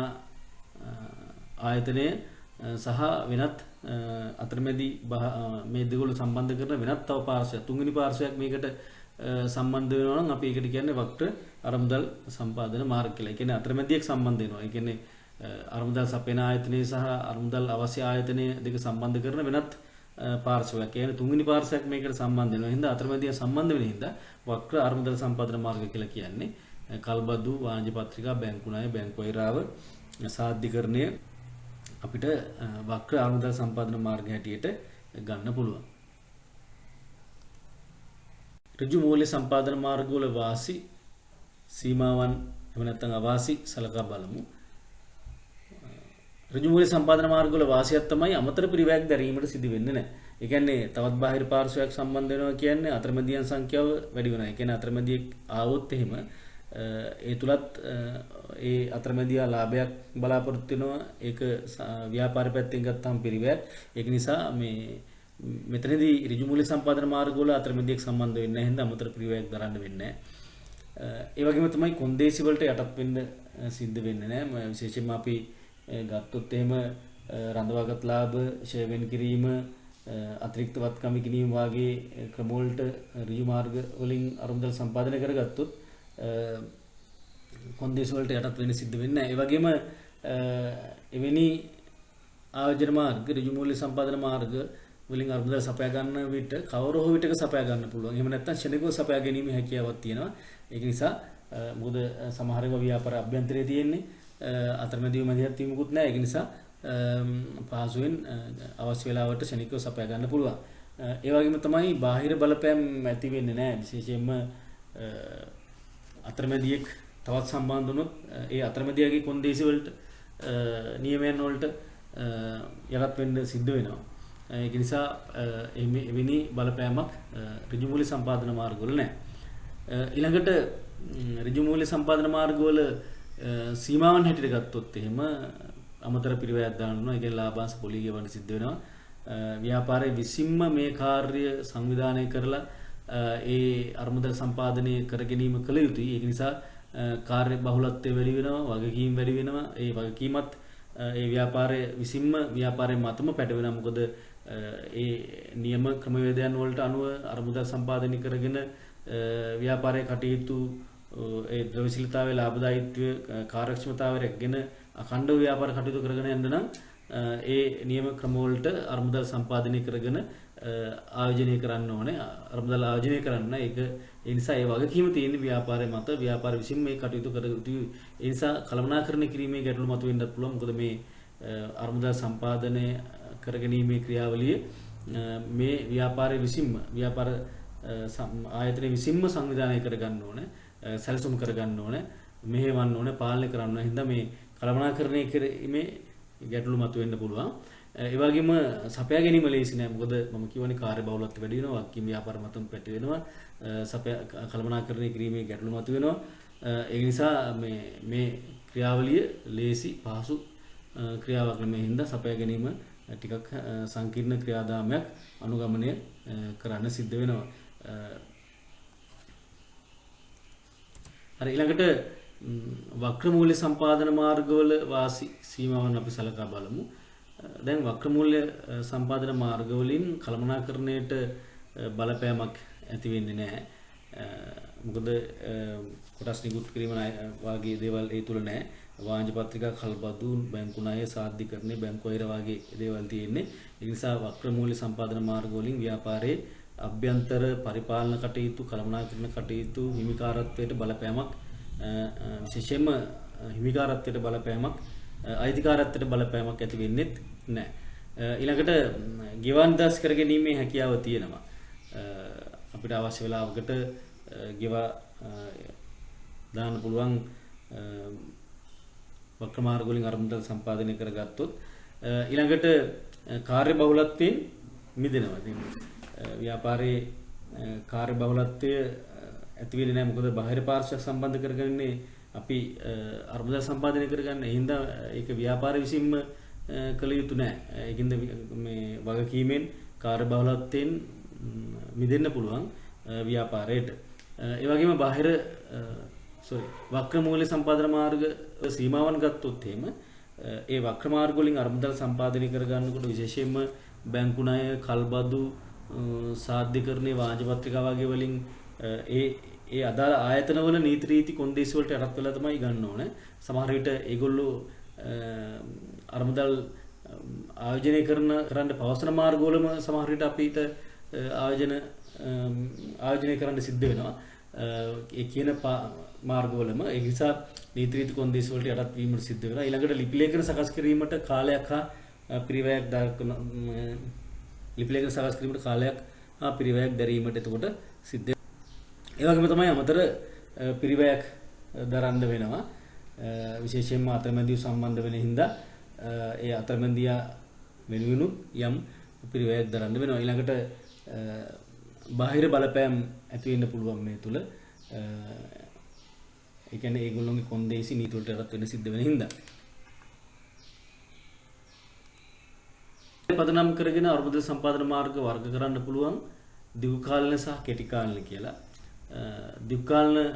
ආයතනය සහ වෙනත් අතරමැදි මේ දෙකවල සම්බන්ධ කරන වෙනත් තව පාර්ශ්වයක් තුන්වෙනි පාර්ශ්වයක් මේකට සම්බන්ධ වෙනවා නම් අපි ඒකට කියන්නේ වක්‍ර අරමුදල් සම්පාදන මාර්ග කියලා. ඒ කියන්නේ අතරමැදියෙක් සම්බන්ධ වෙනවා. ඒ කියන්නේ අරමුදල් සපයන ආයතනයේ සහ අරමුදල් අවශ්‍ය ආයතනයේ දෙක සම්බන්ධ කරන වෙනත් පාර්ශ්වයක්. කියන්නේ තුන්වෙනි පාර්ශ්වයක් මේකට සම්බන්ධ වෙනවා. හින්දා අතරමැදියා සම්බන්ධ වෙන හින්දා වක්‍ර අරමුදල් සම්පාදන මාර්ග කියලා කියන්නේ. කල්බදු, වාණිජ්‍ය පත්‍රිකා, බැංකු ණය, බැංකු වෛරාව, සාධ්‍යකරණය අපිට වක්‍ර අරමුදල් සම්පාදන මාර්ග හැටියට ගන්න පුළුවන්. ඍජු මූල්‍ය සම්පාදන මාර්ගවල වාසි සීමාවන් එහෙම නැත්නම් අවාසි සලකා බලමු. ඍජු මූල්‍ය සම්පාදන මාර්ගවල වාසියක් තමයි අමතර පිරිවැයක් දැරීමට සිදු වෙන්නේ නැහැ. ඒ කියන්නේ තවත් බාහිර පාර්ශ්වයක් සම්බන්ධ වෙනවා කියන්නේ අතරමැදියන් සංඛ්‍යාව වැඩි වෙනවා. ඒ කියන්නේ අතරමැදියෙක් ආවොත් එහෙම ඒ තුලත් ඒ අතරමැදියා ලාභයක් බලාපොරොත්තු වෙනවා. ඒක ව්‍යාපාර පැත්තෙන් ගත්තාම පිරිවැයක්. ඒක නිසා මේ මෙතනදී ඍජු මූල්‍ය සම්පාදන මාර්ගවල අතරමැදියෙක් සම්බන්ධ වෙන්නේ නැහැ. හින්දා අමතර පිරිවැයක් දරන්න වෙන්නේ නැහැ. ඒ වගේම තමයි කොන්දේසි වලට යටත් වෙන්න සිද්ධ වෙන්නේ නැහැ. විශේෂයෙන්ම අපි ගත්තොත් එහෙම රඳවාගත් ලාභ, ෂෙයාර් කිරීම, අතිරික්ත වත්කම් විකිණීම වගේ ක්‍රම වලට ඍජු මාර්ග වලින් අරමුදල් සම්පාදනය කරගත්තොත් කොන්දේසි වලට යටත් වෙන්න සිද්ධ වෙන්නේ නැහැ. ඒ වගේම එවැනි ආයෝජන මාර්ග, ඍජු මූල්‍ය සම්පාදන මාර්ග වලින් අරමුදල් සපයා ගන්න විට කවර හෝ විටක සපයා ගන්න පුළුවන්. එහෙම නැත්නම් ෂණිකව සපයා ගැනීමේ හැකියාවක් තියෙනවා. ඒක නිසා මොකද සමහර ඒවා ව්‍යාපාර අභ්‍යන්තරයේ තියෙන්නේ අතරමැදිව මැදිහත් වීමකුත් නැහැ. ඒක නිසා පහසුවෙන් අවශ්‍ය වෙලාවට ෂණිකව සපයා ගන්න පුළුවන්. ඒ වගේම තමයි බාහිර බලපෑම් ඇති වෙන්නේ නැහැ. විශේෂයෙන්ම අතරමැදියෙක් තවත් සම්බන්ධ වුණොත් ඒ අතරමැදියාගේ කොන්දේසි වලට නියමයන් වලට යටත් වෙන්න සිද්ධ වෙනවා. ඒක නිසා එවැනි බලපෑමක් ඍජු මූල්‍ය සම්පාදන මාර්ගවල නැහැ. ඊළඟට ඍජු මූල්‍ය සම්පාදන මාර්ගවල සීමාවන් හැටියට ගත්තොත් එහෙම අමතර පිරිවැයක් දානවා. ඒ කියන්නේ ලාභාංශ පොලී ගෙවන්න සිද්ධ වෙනවා. ව්‍යාපාරයේ විසින්ම මේ කාර්ය සංවිධානය කරලා ඒ අරමුදල් සම්පාදනය කර ගැනීම කළ යුතුයි. ඒක නිසා කාර්ය බහුලත්වය වැඩි වෙනවා, වගකීම් වැඩි වෙනවා. ඒ වගකීමත් ඒ ව්‍යාපාරයේ විසින්ම ව්‍යාපාරයේ මතම පැටවෙනවා. මොකද ඒ නියම ක්‍රමවේදයන් වලට අනුව අරමුදල් සම්පාදනය කරගෙන ව්‍යාපාරයේ කටයුතු ඒ ද්‍රව්‍යශීලතාවයේ ලාභදායීත්වය කාර්යක්ෂමතාවය රැකගෙන අඛණ්ඩව ව්‍යාපාර කටයුතු කරගෙන යන්න නම් ඒ නියම ක්‍රම වලට අරමුදල් සම්පාදනය කරගෙන ආයෝජනය කරන්න ඕනේ. අරමුදල් ආයෝජනය කරන්න ඒක ඒ නිසා ඒ වගකීම තියෙන ව්‍යාපාරයේ මත ව්‍යාපාර විසින් මේ කටයුතු කර යුතුයි. ඒ නිසා කළමනාකරණය කිරීමේ ගැටලු මතුවෙන්නත් පුළුවන්. මොකද මේ අරමුදල් සම්පාදනය කරගැනීමේ ක්‍රියාවලිය මේ ව්‍යාපාරයේ විසින්ම ව්‍යාපාර ආයතනයේ විසින්ම සංවිධානය කරගන්න ඕනේ. සැලසුම් කරගන්න ඕනේ, මෙහෙවන්න ඕනේ, පාලනය කරන්න ඕනේ. හින්දා මේ කළමනාකරණය කිරීමේ ගැටලු මතුවෙන්න පුළුවන්. ඒ වගේම සපයා ගැනීම ලේසි නෑ. මොකද මම කියවනේ කාර්ය බහුලත්වය වැඩි වෙනවා, වක්කීම් ව්‍යාපාර මතම පැටි වෙනවා, කළමනාකරණය කිරීමේ ගැටලු මතුවෙනවා. ඒ නිසා මේ ක්‍රියාවලිය ලේසි පහසු ක්‍රියාවක් නෙමෙයි. හින්දා සපයා ගැනීම ටිකක් සංකීර්ණ ක්‍රියාදාමයක් අනුගමනය කරන්න සිද්ධ වෙනවා. හරි, ඊළඟට වක්‍ර මූල්‍ය සම්පාදන මාර්ගවල වාසි සීමාවන් අපි සලකා බලමු. දැන් වක්‍ර මූල්‍ය සම්පාදන මාර්ගවලින් කළමනාකරණයට බලපෑමක් ඇති වෙන්නේ නැහැ. මොකද කොටස් නිකුත් කිරීම වාගේ දේවල් ඒ තුල නැහැ. වාණිජ පත්‍රිකා, කල්බදු, බැංකු ණය, සාධ්‍යකරණය, බැංකු වෛර වාගේ දේවල් තියෙන්නේ. ඒ නිසා වක්‍ර මූල්‍ය සම්පාදන මාර්ගවලින් ව්‍යාපාරයේ අභ්‍යන්තර පරිපාලන කටයුතු, කළමනාකරණ කටයුතු හිමිකාරත්වයට බලපෑමක් විශේෂයෙන්ම හිමිකාරත්වයට බලපෑමක් අයිතිකාරත්වයට බලපෑමක් ඇති වෙන්නේ නැහැ. ඊළඟට ගෙවන් දස් කර ගැනීමේ හැකියාව තියෙනවා. අපිට අවශ්‍ය වෙලාවකට ගෙවා දාන්න පුළුවන් වක්‍ර මාර්ග වලින් අරමුදල් සම්පාදනය කරගත්තොත් ඊළඟට කාර්ය බහුලත්වයෙන් මිදෙනවා. ඉතින් ව්‍යාපාරයේ කාර්ය බහුලත්වය ඇති වෙන්නේ නැහැ. මොකද බාහිර පාර්ශ්වයක් සම්බන්ධ කරගන්නේ අපි අරමුදල් සම්පාදනය කරගන්න. ඒ හින්දා ඒක ව්‍යාපාරය විසින්ම කළ යුතු නැහැ. ඒකින්ද මේ වගකීමෙන් කාර්ය බහුලත්වයෙන් මිදෙන්න පුළුවන් ව්‍යාපාරයට. ඒ වගේම බාහිර වක්‍ර මූල්‍ය සම්පාදන මාර්ග සීමාවන් ගත්තොත් එහෙම ඒ වක්‍ර මාර්ග වලින් අරමුදල් සම්පාදනය කර ගන්නකොට විශේෂයෙන්ම බැංකු ණය, කල්බදු, සාධ්‍යකරණයේ වාණිජ පත්‍රිකා වගේ වලින් ඒ අදාළ ආයතනවල නීති රීති කොන්දේසි වලට යටත් වෙලා තමයි ගන්න ඕනේ. සමහර විට ඒගොල්ලෝ අරමුදල් ආයෝජනය කරන්න පවසන මාර්ගවලම සමහර විට අපිට ආයෝජනය කරන්න සිද්ධ වෙනවා. ඒ කියන මාර්ගවලම ඒ නිසා නීති රීති කොන්දේසි වලට යටත් වීමට සිද්ධ වෙනවා. ඊළඟට ලිපි ලේඛන සකස් කිරීමට කාලයක් හා පිරිවැයක් ලිපි ලේඛන සකස් කිරීමට කාලයක් හා පිරිවැයක් දැරීමට එතකොට සිද්ධ වෙනවා. ඒ වගේම තමයි අමතර පිරිවැයක් දරන්න වෙනවා. විශේෂයෙන්ම අතරමැදිව සම්බන්ධ වෙන හින්දා ඒ අතරමැදියා වෙනුවෙන් යම් පිරිවැයක් දරන්න වෙනවා. ඊළඟට බාහිර බලපෑම් ඇති වෙන්න පුළුවන් මේ තුල. ඒ කියන්නේ ඒගොල්ලෝගේ කොන්දේසි නීති වලට යටත් වෙන්න සිද්ධ වෙන හින්දා. පදනම් කරගෙන අරමුදල් සම්පාදන මාර්ග වර්ග කරන්න පුළුවන් දිගු කාලීන සහ කෙටි කාලීන කියලා. දිගු කාලීන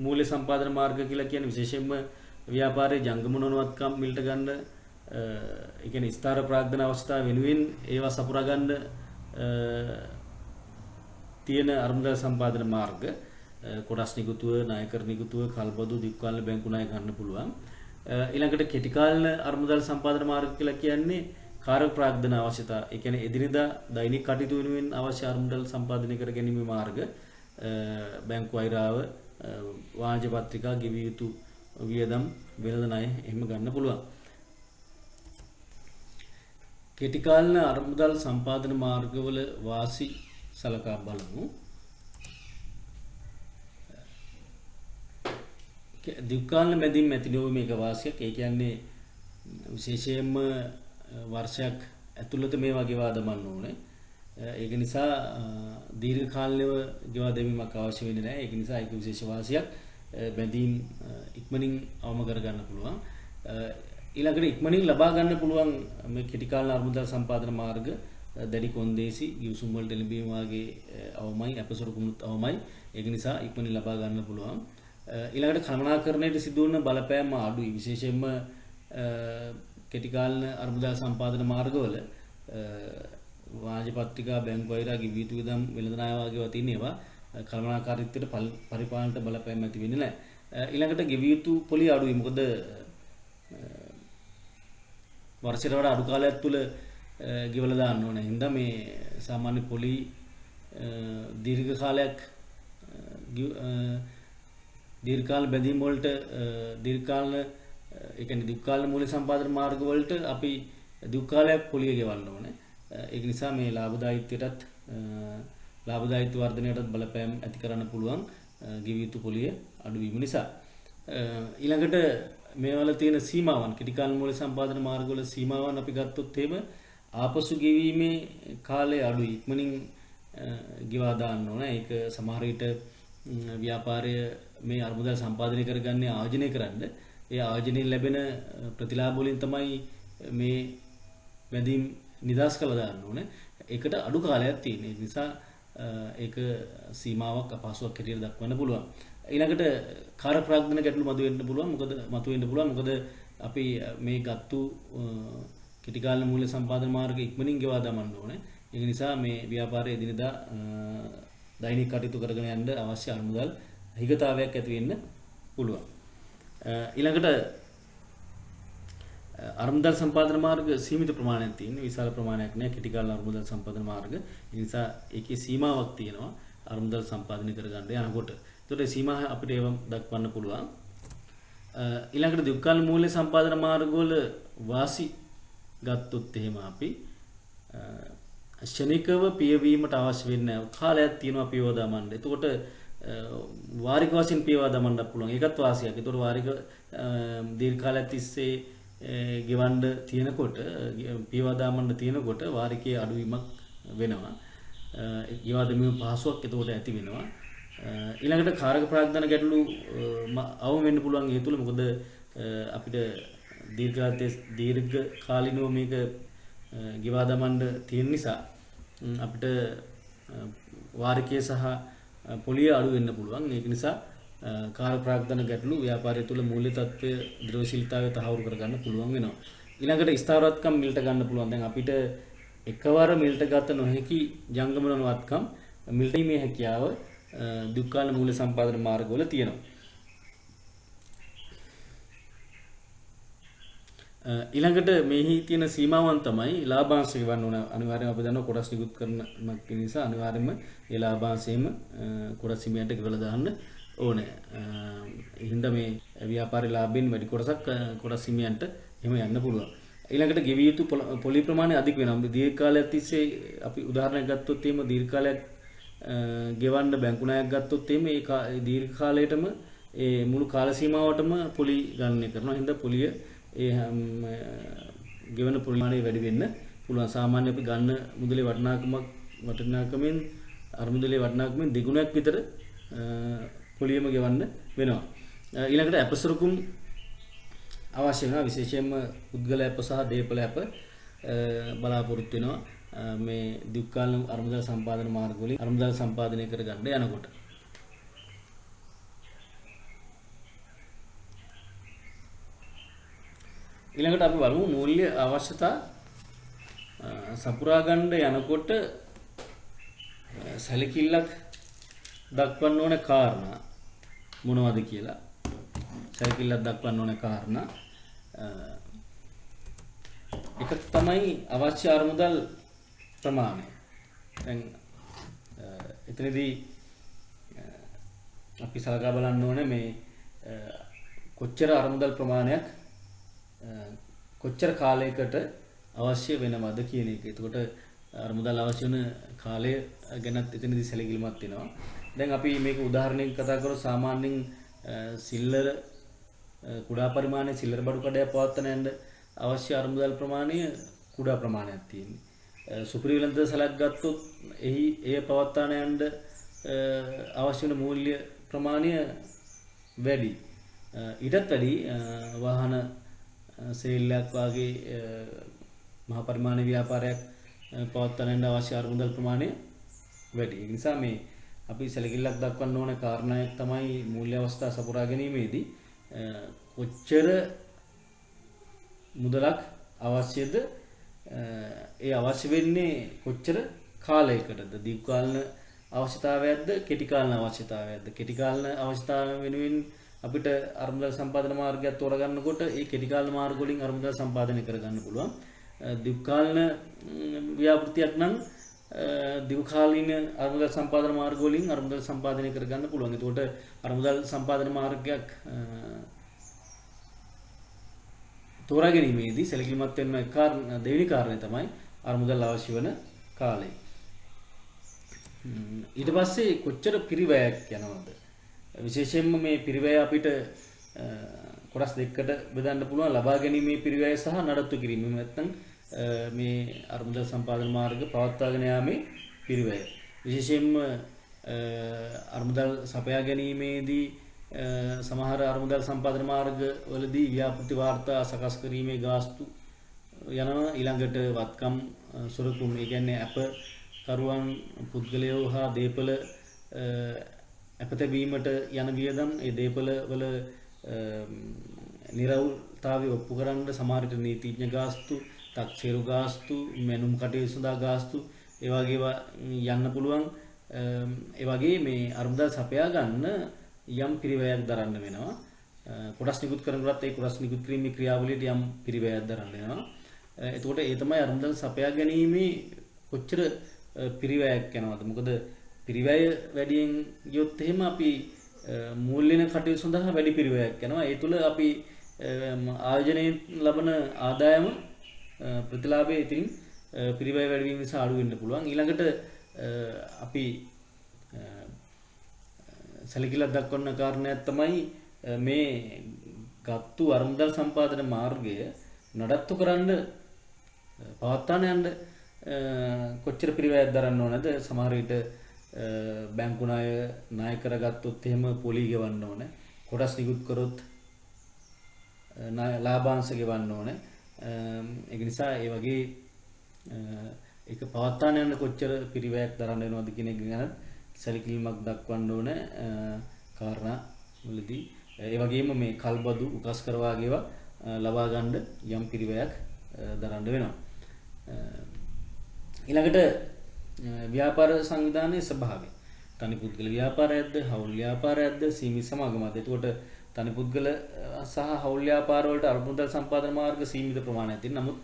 මූල්‍ය සම්පාදන මාර්ග කියලා කියන්නේ විශේෂයෙන්ම ව්‍යාපාරයේ ජංගම නොනවත්කම් මිලට ගන්න ඒ කියන්නේ ස්ථාර ප්‍රාග්ධන අවස්ථාව වෙනුවෙන් ඒවා සපුරා ගන්න තියෙන අරමුදල් සම්පාදන මාර්ග කොටස් නිකුතුව, ණයකර නිකුතුව, කල්බදු, දික්කාලන බැංකු ණය ගන්න පුළුවන්. ඊළඟට කෙටි කාලීන අරමුදල් සම්පාදන මාර්ග කියලා කියන්නේ කාර්ය ප්‍රාග්ධන අවශ්‍යතා. ඒ කියන්නේ එදිනෙදා දෛනික කටයුතු වෙනුවෙන් අවශ්‍ය අරමුදල් සම්පාදනය කර ගැනීමේ මාර්ග බැංකු අයිරාව, වාණිජ පත්‍රිකා, ගෙවිය යුතු වියදම්, වෙළඳ ණය එහෙම ගන්න පුළුවන්. කෙටි කාලීන අරමුදල් සම්පාදන මාර්ගවල වාසි සලකා බලමු. දිග්කාලීන මැදින් මැතිනෝ මේක වාසියක්. ඒ කියන්නේ විශේෂයෙන්ම වර්ෂයක් ඇතුළත මේ වගේ වාදමන්න ඕනේ. ඒක නිසා දීර්ඝ කාලීනව ගෙවා දැමීමක් අවශ්‍ය වෙන්නේ නැහැ. ඒක නිසා ඒක විශේෂ වාසියක්. බැඳීම් ඉක්මනින් අවම කර ගන්න පුළුවන්. ඊළඟට ඉක්මනින් ලබා ගන්න පුළුවන් මේ කෙටි කාලීන අරමුදල් සම්පාදන මාර්ග දැඩි කොන්දේසි ගිවිසුම් වලට එළඹීම වාගේ අවමයි, අපසොරකුමුත් අවමයි. ඒක නිසා ඉක්මනින් ලබා ගන්න පුළුවන්. ඊළඟට කළමනාකරණයට සිදු වන බලපෑම අඩුයි. විශේෂයෙන්ම කෙටි කාලීන අරමුදල් සම්පාදන මාර්ගවල වාණිජ පත්‍රිකා, බැංකු අයිරා, ගෙවිය යුතු වියදම්, වෙළඳ ණය වගේ තියෙන ඒවා කළමනාකාරීත්වයට පරිපාලනයට බලපෑම් ඇති වෙන්නේ නැහැ. ඊළඟට ගෙවිය යුතු පොලි අඩුයි. මොකද වර්ෂයට වඩා අඩු කාලයක් තුල ගෙවලා දාන්න ඕනේ. හින්දා මේ සාමාන්‍ය පොලි දීර්ඝ කාලයක් දීර්ඝකාල බැඳීම් වලට දීර්ඝකාලන ඒ කියන්නේ දිග්කාලීන මූල්‍ය සම්පාදන මාර්ග වලට අපි දිගු කාලයක් පොලිය ගෙවන්න ඕනේ. ඒක නිසා මේ ලාභදායීත්වයටත් ලාභදායීත්ව වර්ධනයටත් බලපෑම් ඇති කරන්න පුළුවන් ගෙවිය යුතු පොලිය අඩු වීම නිසා. ඊළඟට මේවල තියෙන සීමාවන්, කෙටි කාලීන මූල්‍ය සම්පාදන මාර්ග වල සීමාවන් අපි ගත්තොත් එහෙම ආපසු ගෙවීමේ කාලය අඩුයි. ඉක්මනින් ගෙවා දාන්න ඕනේ. ඒක සමහර විට ව්‍යාපාරය මේ අරමුදල් සම්පාදනය කරගන්නේ ආයෝජනය කරන්න. ඒ ආයෝජනයෙන් ලැබෙන ප්‍රතිලාභ වලින් තමයි මේ බැඳීම් නිදාස් කළා දාන්න ඕනේ. ඒකට අඩු කාලයක් තියෙන. ඒ නිසා ඒක සීමාවක් අපහසුයක් හැටියට දක්වන්න පුළුවන්. ඊළඟට කාර්ය ප්‍රාග්ධන ගැටලු මතුවෙන්න පුළුවන්. මොකද අපි මේ ගත්තු කෙටි කාලීන මූල්‍ය සම්පාදන මාර්ග ඉක්මනින් ගෙවා දමන්න ඕනේ. ඒක නිසා මේ ව්‍යාපාරයේ එදිනෙදා දෛනික කටයුතු කරගෙන යන්න අවශ්‍ය අරමුදල් හිගතාවයක් ඇති වෙන්න පුළුවන්. ඊළඟට අරමුදල් සම්පාදන මාර්ග සීමිත ප්‍රමාණයක් තියෙන, විශාල ප්‍රමාණයක් නෑ කෙටි කාල අරමුදල් සම්පාදන මාර්ග. ඒ නිසා ඒකේ සීමාවක් තියෙනවා අරමුදල් සම්පාදනය කරගන්න යනකොට. ඒතකොට සීමා අපිට ඒව දක්වන්න පුළුවන්. ඊළඟට දුක්ඛාල මූල්‍ය සම්පාදන මාර්ගවල වාසි ගත්තොත් එහෙම අපි ශනිකව පියවීමට අවශ්‍ය වෙන්නේ කාලයක් තියෙනවා පියව දමන්න. එතකොට වාරික වශයෙන් පියව දමන්න පුළුවන්. ඒකත් වාසියක්. ඒතකොට වාරික දීර්ඝ කාලයක් තිස්සේ ගෙවන්න තියෙනකොට පියව දාමන්න තියෙනකොට වාරිකයේ අඩුවීමක් වෙනවා. ඊවා දෙමීම පහසුවක් එතකොට ඇති වෙනවා. ඊළඟට කාරක ප්‍රාග්ධන ගැටලු අවම වෙන්න පුළුවන් ඒ තුල. මොකද අපිට දීර්ඝ කාලිනව මේක ගෙවා දමන්න තියෙන නිසා අපිට වාරිකයේ සහ පොලිය අඩු වෙන්න පුළුවන්. ඒක නිසා කාල ප්‍රාග්ධන ගැටලු ව්‍යාපාරය තුළ මූල්‍ය තත්ත්වය ද්‍රවශීලතාවය තහවුරු කරගන්න පුළුවන් වෙනවා. ඊළඟට ස්ථාවරත්කම් මිලට ගන්න පුළුවන්. දැන් අපිට එකවර මිලට ගත නොහැකි ජංගම වත්කම් මිලට දීමේ හැකියාව දුක්ඛාල මූල්‍ය සම්පාදන මාර්ගවල තියෙනවා. ඊළඟට මෙහි තියෙන සීමාවන් තමයි ලාභාංශ ගෙවන්න ඕන. අනිවාර්යයෙන්ම අපි දන්නවා කොටස් නිකුත් කරන නිසා අනිවාර්යයෙන්ම ඒ ලාභාංශයෙන්ම කොටස් හිමියන්ට ගෙවලා දාන්න ඕනේ. ඒ හින්දා මේ ව්‍යාපාරේ ලාභයෙන් වැඩි කොටසක් කොටස් හිමියන්ට එහෙම යන්න පුළුවන්. ඊළඟට ගෙවිය යුතු පොලි ප්‍රමාණය අධික වෙනවා. දීර්ඝ කාලයක් තිස්සේ අපි උදාහරණයක් ගත්තොත් එහෙම දීර්ඝ කාලයක් ගෙවන්න බැංකු ණයක් ගත්තොත් එහෙම ඒ දීර්ඝ කාලයටම ඒ මුළු කාල සීමාවටම පොලි ගණනය කරනවා. හින්දා පොලිය ඒ ගෙවන ප්‍රමාණය වැඩි වෙන්න පුළුවන්. සාමාන්‍ය අපි ගන්න මුදලේ වටිනාකමෙන් අරමුදලේ වටිනාකමෙන් දෙගුණයක් විතර පොලියම ගෙවන්න වෙනවා. ඊළඟට අපසරුකුම් අවශ්‍ය වෙනවා. විශේෂයෙන්ම පුද්ගල ඇප සහ දේපල ඇප බලාපොරොත්තු වෙනවා මේ දුක්ඛාල අරමුදල් සම්පාදන මාර්ග වලින් අරමුදල් සම්පාදනය කරගන්න යනකොට. ඊළඟට අපි බලමු මූල්‍ය අවශ්‍යතා සපුරා ගන්න යනකොට සැලකිල්ලක් දක්වන්න ඕන කාරණා මොනවද කියලා. සැලකිල්ලක් දක්වන්න ඕන කාරණා එකක් තමයි අවශ්‍ය අරමුදල් ප්‍රමාණය. දැන් එතනදී අපි සලකා බලන්න ඕනේ මේ කොච්චර අරමුදල් ප්‍රමාණයක් කොච්චර කාලයකට අවශ්‍ය වෙනවද කියන එක. එතකොට අරමුදල් අවශ්‍ය වෙන කාලය ගැනත් එතනදී සැලකිලිමත් වෙනවා. දැන් අපි මේක උදාහරණයක් කතා කරලා සාමාන්‍යයෙන් සිල්ලර කුඩා පරිමාණයේ සිල්ලර බඩු කඩයක් පවත්වන යන්න අවශ්‍ය අරමුදල් ප්‍රමාණය කුඩා ප්‍රමාණයක් තියෙනවා. සුපිරි වෙළඳ සැලක් ගත්තොත් එහි එය පවත්වාන යන්න අවශ්‍ය වෙන මූල්‍ය ප්‍රමාණය වැඩි. ඊටත් වැඩි වාහන සේල්ලක් වගේ මහ පරිමාණ ව්‍යාපාරයක් පවත්වාන යන්න අවශ්‍ය අරමුදල් ප්‍රමාණය වැඩි. ඒ නිසා මේ අපි සැලකිල්ලක් දක්වන්න ඕන කාරණාවක් තමයි මූල්‍ය අවස්ථා සපුරා ගැනීමේදී කොච්චර මුදලක් අවශ්‍යද, ඒ අවශ්‍ය වෙන්නේ කොච්චර කාලයකටද, දීර්ඝකාලීන අවශ්‍යතාවයක්ද කෙටි කාලීන අවශ්‍යතාවයක්ද. කෙටි කාලීන අවශ්‍යතාවය වෙනුවෙන් අපිට අරමුදල් සම්පාදන මාර්ගයක් තෝරගන්නකොට ඒ කෙටි කාලීන මාර්ග වලින් අරමුදල් සම්පාදනය කරගන්න පුළුවන්. දීර්ඝකාලීන ව්‍යාපෘතියක් නම් දීර්ඝකාලීන අරමුදල් සම්පාදන මාර්ග වලින් අරමුදල් සම්පාදනය කරගන්න පුළුවන්. එතකොට අරමුදල් සම්පාදන මාර්ගයක් තෝරා ගැනීමේදී සැලකිලිමත් වෙන දෙවෙනි කාරණය තමයි අරමුදල් අවශ්‍ය වන කාලය. ඊට පස්සේ කොච්චර පිරිවැයක් යනවද? විශේෂයෙන්ම මේ පිරිවැය අපිට කොටස් දෙකකට බෙදන්න පුළුවන්. ලබා ගැනීමේ පිරිවැය සහ නඩත්තු කිරීම. නැත්නම් මේ අරමුදල් සම්පාදන මාර්ග පවත්වාගෙන යාමේ පිරිවැය. විශේෂයෙන්ම අරමුදල් සපයා ගැනීමේදී සමහර අරමුදල් සම්පාදන මාර්ග වලදී ව්‍යාපෘති වාර්තා සකස් කිරීමේ ගාස්තු යනවා. ඊළඟට වත්කම් සොරකුම්, ඒ කියන්නේ අප කරුවන් පුද්ගලයෝ හා දේපල අපතැබීමට යන වියදම්, ඒ දේපල වල නිරවුල්තාවය ඔප්පු කරන්න සමහර විට නීතිඥ ගාස්තු, තක්සේරු ගාස්තු, මෙනුම් කටයුතු සඳහා ගාස්තු ඒ වගේ යන්න පුළුවන්. ඒ වගේ මේ අරමුදල් සපයා ගන්න යම් පිරිවැයක් දරන්න වෙනවා. කොටස් නිකුත් කරනකොටත් ඒ කොටස් නිකුත් කිරීමේ ක්‍රියාවලියට යම් පිරිවැයක් දරන්න වෙනවා. එතකොට ඒ තමයි අරමුදල් සපයා ගැනීමේ කොච්චර පිරිවැයක් යනවද. මොකද පිරිවැය වැඩියෙන් ගියොත් එහෙම අපි මූල්‍යන කටයුතු සඳහා වැඩි පිරිවැයක් යනවා. ඒ තුළ අපි ආයෝජනයෙන් ලබන ආදායම ප්‍රතිලාභය ඉතින් පිරිවැය වැඩි වීම නිසා අඩු වෙන්න පුළුවන්. ඊළඟට අපි සැලකිල්ලක් දක්වන කාරණයක් තමයි මේ ගත්තු අරමුදල් සම්පාදන මාර්ගය නඩත්තු කරන්න පවත්වාන යන්න කොච්චර පිරිවැයක් දරන්න ඕනද? සමහර විට බැංකු ණය කරගත්තොත් එහෙම පොලි ගෙවන්න ඕන. කොටස් නිකුත් කරොත් ලාභාංශ ගෙවන්න ඕන. ඒක නිසා ඒ වගේ ඒක පවත්වාන යන කොච්චර පිරිවැයක් දරන්න වෙනවද කියන එක ගැන සැලකිලිමක් දක්වන්න ඕන කාරණා වලදී. ඒ වගේම මේ කල්බදු උකස් කරවා ගේවා ලබා ගන්න යම් පිරිවැයක් දරන්න වෙනවා. ඊළඟට ව්‍යාපාර සංවිධානයේ ස්වභාවය. තනි පුද්ගල ව්‍යාපාරයක්ද, හවුල් ව්‍යාපාරයක්ද, සීමිත සමාගමක්ද? එතකොට තනි පුද්ගල සහ හවුල් ව්‍යාපාර වලට අරමුදල් සම්පාදන මාර්ග සීමිත ප්‍රමාණයක් තියෙනවා. නමුත්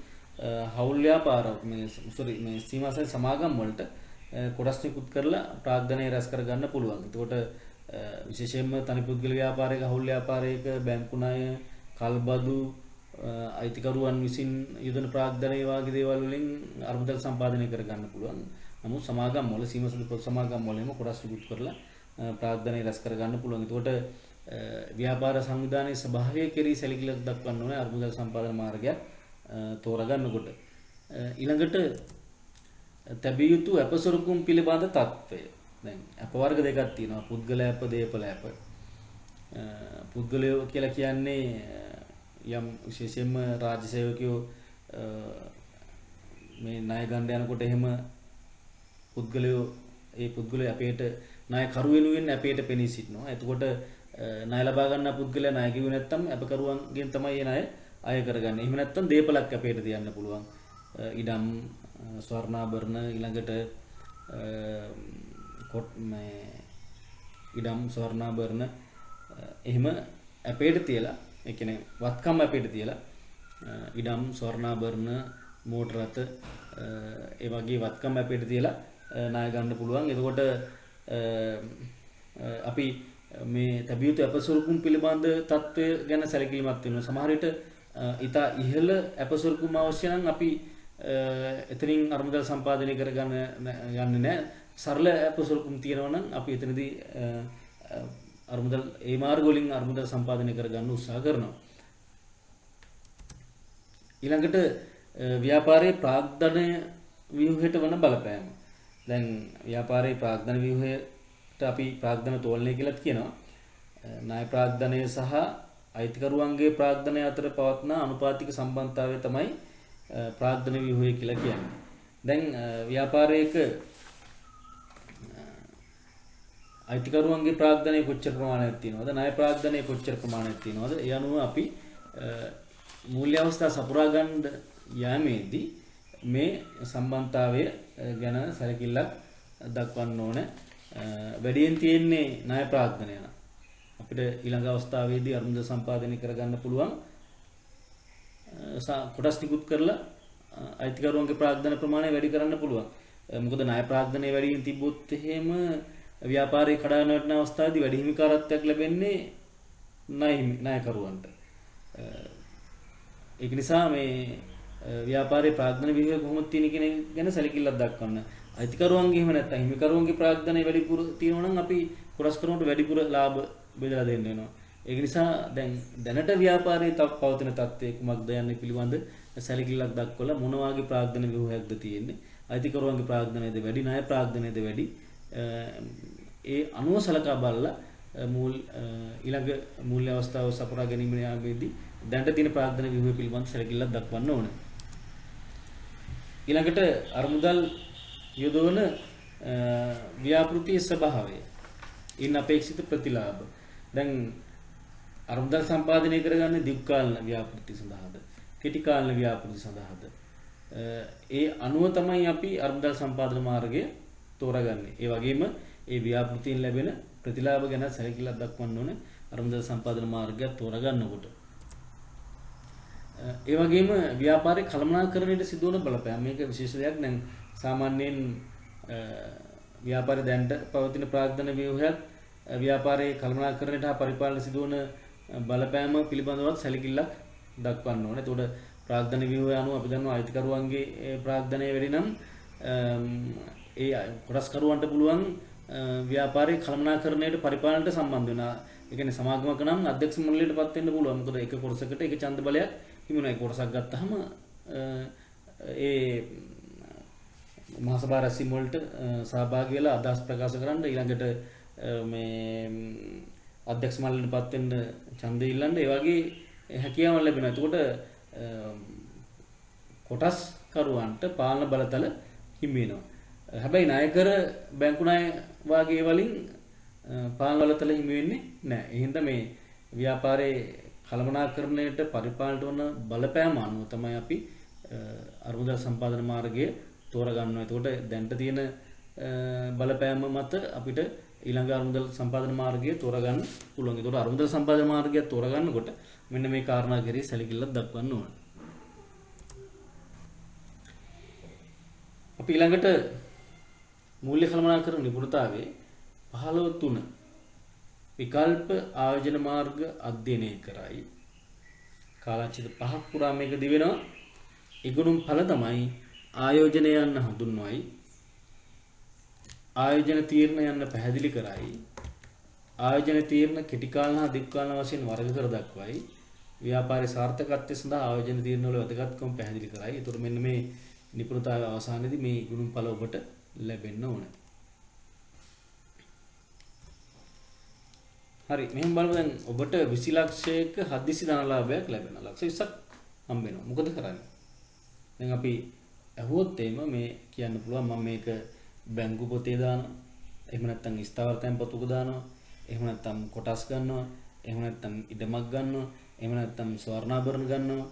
හවුල් ව්‍යාපාර මේ සීමාසය සමාගම් වලට කොටස් නිකුත් කරලා ප්‍රාග්ධනය රැස් කර ගන්න පුළුවන්. එතකොට විශේෂයෙන්ම තනි පුද්ගල ව්‍යාපාරයක, හවුල් ව්‍යාපාරයක බැංකු ණය, කල්බදු, අයිතිකරුවන් විසින් යොදන ප්‍රාග්ධනය වගේ දේවල් වලින් අරමුදල් සම්පාදනය කර ගන්න පුළුවන්. නමුත් සමාගම් වල සීමාසුළු සමාගම් වලම කොටස් නිකුත් කරලා ප්‍රාග්ධනය රැස් කර ගන්න පුළුවන්. එතකොට ව්‍යාපාර සංවිධානයේ ස්වභාවය කෙරෙහි සැලකිල්ලක් දක්වන්න ඕනේ අරමුදල් සම්පාදන මාර්ගයක් තෝරගන්නකොට. ඊළඟට තැබිය යුතු අපසොරකුම් පිළිබඳ තත්ත්වය. දැන් අප වර්ග දෙකක් තියෙනවා. පුද්ගල අප, දේපල අප. පුද්ගලයෝ කියලා කියන්නේ යම් විශේෂයෙන්ම රාජ්‍ය සේවකයෝ මේ ණය ගන්න යනකොට එහෙම පුද්ගලයෝ ඒ පුද්ගලයා අපේට ණය කරු වෙනුවෙන් අපේට පෙනී සිටිනවා. එතකොට ණය ලබා ගන්න පුද්ගලයා ණය කිව්වේ නැත්නම් අපකරුවන්ගෙන් තමයි ඒ ණය අය කරගන්නේ. එහෙම නැත්නම් දේපලක් අපේට තියන්න පුළුවන්. ඉඩම්, ස්වර්ණාභරණ, ඊළඟට ඉඩම්, ස්වර්ණාභරණ එහෙම අපේට තියලා, ඒ කියන්නේ වත්කම් අපේට තියලා ඉඩම්, ස්වර්ණාභරණ, මෝටර රථ ඒ වගේ වත්කම් අපේට තියලා ණය ගන්න පුළුවන්. එතකොට අපි මේ තැබිය යුතු අපසොරකුම් පිළිබඳ තත්ත්වය ගැන සැලකිලිමත් වෙනවා. සමහර විට ඊට ඉහළ අපසොරකුම් අවශ්‍ය නම් අපි එතනින් අරමුදල් සම්පාදනය කරගන්න යන්නේ නැහැ. සරල අපසොරකුම් තියෙනවා නම් අපි එතනදී අරමුදල් ඒ මාර්ග වලින් අරමුදල් සම්පාදනය කරගන්න උත්සාහ කරනවා. ඊළඟට ව්‍යාපාරයේ ප්‍රාග්ධනය ව්‍යුහයට වන බලපෑම. දැන් ව්‍යාපාරයේ ප්‍රාග්ධන ව්‍යුහයට අපි ප්‍රාග්ධන තෝලනය කියලා කියනවා. ණය ප්‍රාග්ධනය සහ අයිතිකරුවන්ගේ ප්‍රාග්ධනය අතර පවත්න අනුපාතික සම්බන්ධතාවය තමයි ප්‍රාග්ධන ව්‍යුහය කියලා කියන්නේ. දැන් ව්‍යාපාරයක අයිතිකරුවන්ගේ ප්‍රාග්ධනය කොච්චර ප්‍රමාණයක් තියෙනවද, ණය ප්‍රාග්ධනය කොච්චර ප්‍රමාණයක් තියෙනවද, ඒ අනුව අපි මූල්‍ය අවස්ථා සපුරා ගන්න යාමේදී මේ සම්බන්ධතාවය ගැන සැලකිල්ලක් දක්වන්න ඕන. වැඩියෙන් තියෙන්නේ ණය ප්‍රාග්ධනය නම් අපිට ඊළඟ අවස්ථාවේදී අරමුදල් සම්පාදනය කරගන්න පුළුවන් කොටස් නිකුත් කරලා අයිතිකරුවන්ගේ ප්‍රාග්ධන ප්‍රමාණය වැඩි කරන්න පුළුවන්. මොකද ණය ප්‍රාග්ධනය වැඩියෙන් තිබ්බොත් එහෙම ව්‍යාපාරයේ කඩාන වැටෙන අවස්ථාවේදී වැඩි හිමිකාරත්වයක් ලැබෙන්නේ ණයකරුවන්ට. ඒක නිසා මේ ව්‍යාපාරයේ ප්‍රාග්ධන ව්‍යුහය කොහොමද තියෙන කියන ගැන සැලකිල්ලක් දක්වන්න. අයිතිකරුවන්ගේ එහෙම නැත්නම් හිමිකරුවන්ගේ ප්‍රාග්ධනය වැඩිපුර තියෙනවා නම් අපි කොටස් කරනකොට වැඩිපුර ලාභ බෙදලා දෙන්න වෙනවා. ඒක නිසා දැනට ව්‍යාපාරයේ පවතින තත්ත්වය කුමක්ද යන්න පිළිබඳ සැලකිල්ලක් දක්වලා මොන වගේ ප්‍රාග්ධන ව්‍යුහයක්ද තියෙන්නේ, අයිතිකරුවන්ගේ ප්‍රාග්ධනයද වැඩි, ණය ප්‍රාග්ධනයද වැඩි, ඒ අනුව සලකා බලලා ඊළඟ මූල්‍ය අවස්ථාව සපුරා ගැනීම යාමේදී දැනට තියෙන ප්‍රාග්ධන ව්‍යුහය පිළිබඳ සැලකිල්ලක් දක්වන්න ඕන. ඊළඟට අරමුදල් යොදවන ව්‍යාපෘතියේ ස්වභාවය, ඉන් අපේක්ෂිත ප්‍රතිලාභ. දැන් අරමුදල් සම්පාදනය කරගන්නේ දීර්ඝකාලීන ව්‍යාපෘති සඳහාද, කෙටි කාලීන ව්‍යාපෘති සඳහාද? ඒ අනුව තමයි අපි අරමුදල් සම්පාදන මාර්ගය තෝරාගන්නේ. ඒ වගේම ඒ ව්‍යාපෘතියෙන් ලැබෙන ප්‍රතිලාභ ගැන සැලකිල්ලක් දක්වන්න ඕනේ අරමුදල් සම්පාදන මාර්ගය තෝරාගන්නකොට. ඒ වගේම ව්‍යාපාරයේ කළමනාකරණයට සිදුවන බලපෑම මේක විශේෂ දෙයක්. දැන් සාමාන්‍යයෙන් ව්‍යාපාරය දැනට පවතින ප්‍රාග්ධන ව්‍යුහයත් ව්‍යාපාරයේ කළමනාකරණයට හා පරිපාලන සිදුවන බලපෑම පිළිබඳව සැලකිල්ලක් දක්වන්න ඕනේ. එතකොට ප්‍රාග්ධන ව්‍යුහය අනුව අපි දන්නවා අයිතිකරුවන්ගේ ප්‍රාග්ධනය වැඩි නම් ඒ කොටස්කරුවන්ට පුළුවන් ව්‍යාපාරයේ කළමනාකරණයට පරිපාලනයට සම්බන්ධ වෙනවා. ඒ කියන්නේ සමාගමක නම් අධ්‍යක්ෂ මණ්ඩලයට පත් වෙන්න පුළුවන්. මොකද එක කොටසකට එක ඡන්ද බලයක් හිමි වෙනවා. ඒ කොටසක් ගත්තාම ඒ මහසභා රැස්වීම වලට සහභාගී වෙලා අදහස් ප්‍රකාශ කරන්න ඊළඟට මේ අධ්‍යක්ෂ මණ්ඩලයට පත් වෙන්න ඡන්දය ඉල්ලන්න ඒ වගේ හැකියාවක් ලැබෙනවා. එතකොට කොටස් කරුවන්ට පාලන බලතල හිමි වෙනවා. හැබැයි ණයකර බැංකු ණය වාගේ වලින් පාලන බලතල හිමි වෙන්නේ නැහැ. ඒ හින්දා මේ ව්‍යාපාරයේ කළමනාකරණයට පරිපාලනයට වන බලපෑම අනුව තමයි අපි අරමුදල් සම්පාදන මාර්ගය තෝරගන්නවා. එතකොට දැන්ට තියෙන බලපෑම මත අපිට ඊළඟ අරමුදල් සම්පාදන මාර්ගය තෝරගන්න පුළුවන්. එතකොට අරමුදල් සම්පාදන මාර්ගය තෝරගන්නකොට මෙන්න මේ කාරණා කෙරෙහි සැලකිල්ලක් දක්වන්න ඕන. අපි ඊළඟට මූල්‍ය කළමනාකරණ නිපුණතාවයේ 15.3 විකල්ප ආයෝජන මාර්ග අධ්‍යයනය කරයි. කාලාංශික 5ක් පුරා මේක දිවෙනවා. ඉගුණුම් ඵල තමයි ආයෝජනය යන්න හඳුන්වයි. ආයෝජන තීරණ යන්න පැහැදිලි කරයි. ආයෝජන තීරණ කෙටි කාල හා දීර්ඝ කාල වශයෙන් වර්ග කර දක්වයි. ව්‍යාපාරයේ සාර්ථකත්වය සඳහා ආයෝජන තීරණ වල වැදගත්කම පැහැදිලි කරයි. ඒතකොට මෙන්න මේ නිපුණතාවය අවසානයේදී මේ ඉගුණුම් ඵල ඔබට ලැබෙන්න ඕනේ. හරි මෙහෙම බලමු දැන් ඔබට 20 ලක්ෂයක හදිසි ධනලාභයක් ලැබෙනවා. ලක්ෂ 20ක් හම්බ වෙනවා. මොකද කරන්නේ? දැන් අපි අහුවොත් එimhe මේ කියන්න පුළුවන් මම මේක බැංකු පොතේ දානවා. එහෙම නැත්නම් ස්ථාවර තැන්පතුක දානවා. එහෙම නැත්නම් කොටස් ගන්නවා. එහෙම නැත්නම් ඉඩමක් ගන්නවා. එහෙම නැත්නම් ස්වර්ණාභරණ ගන්නවා.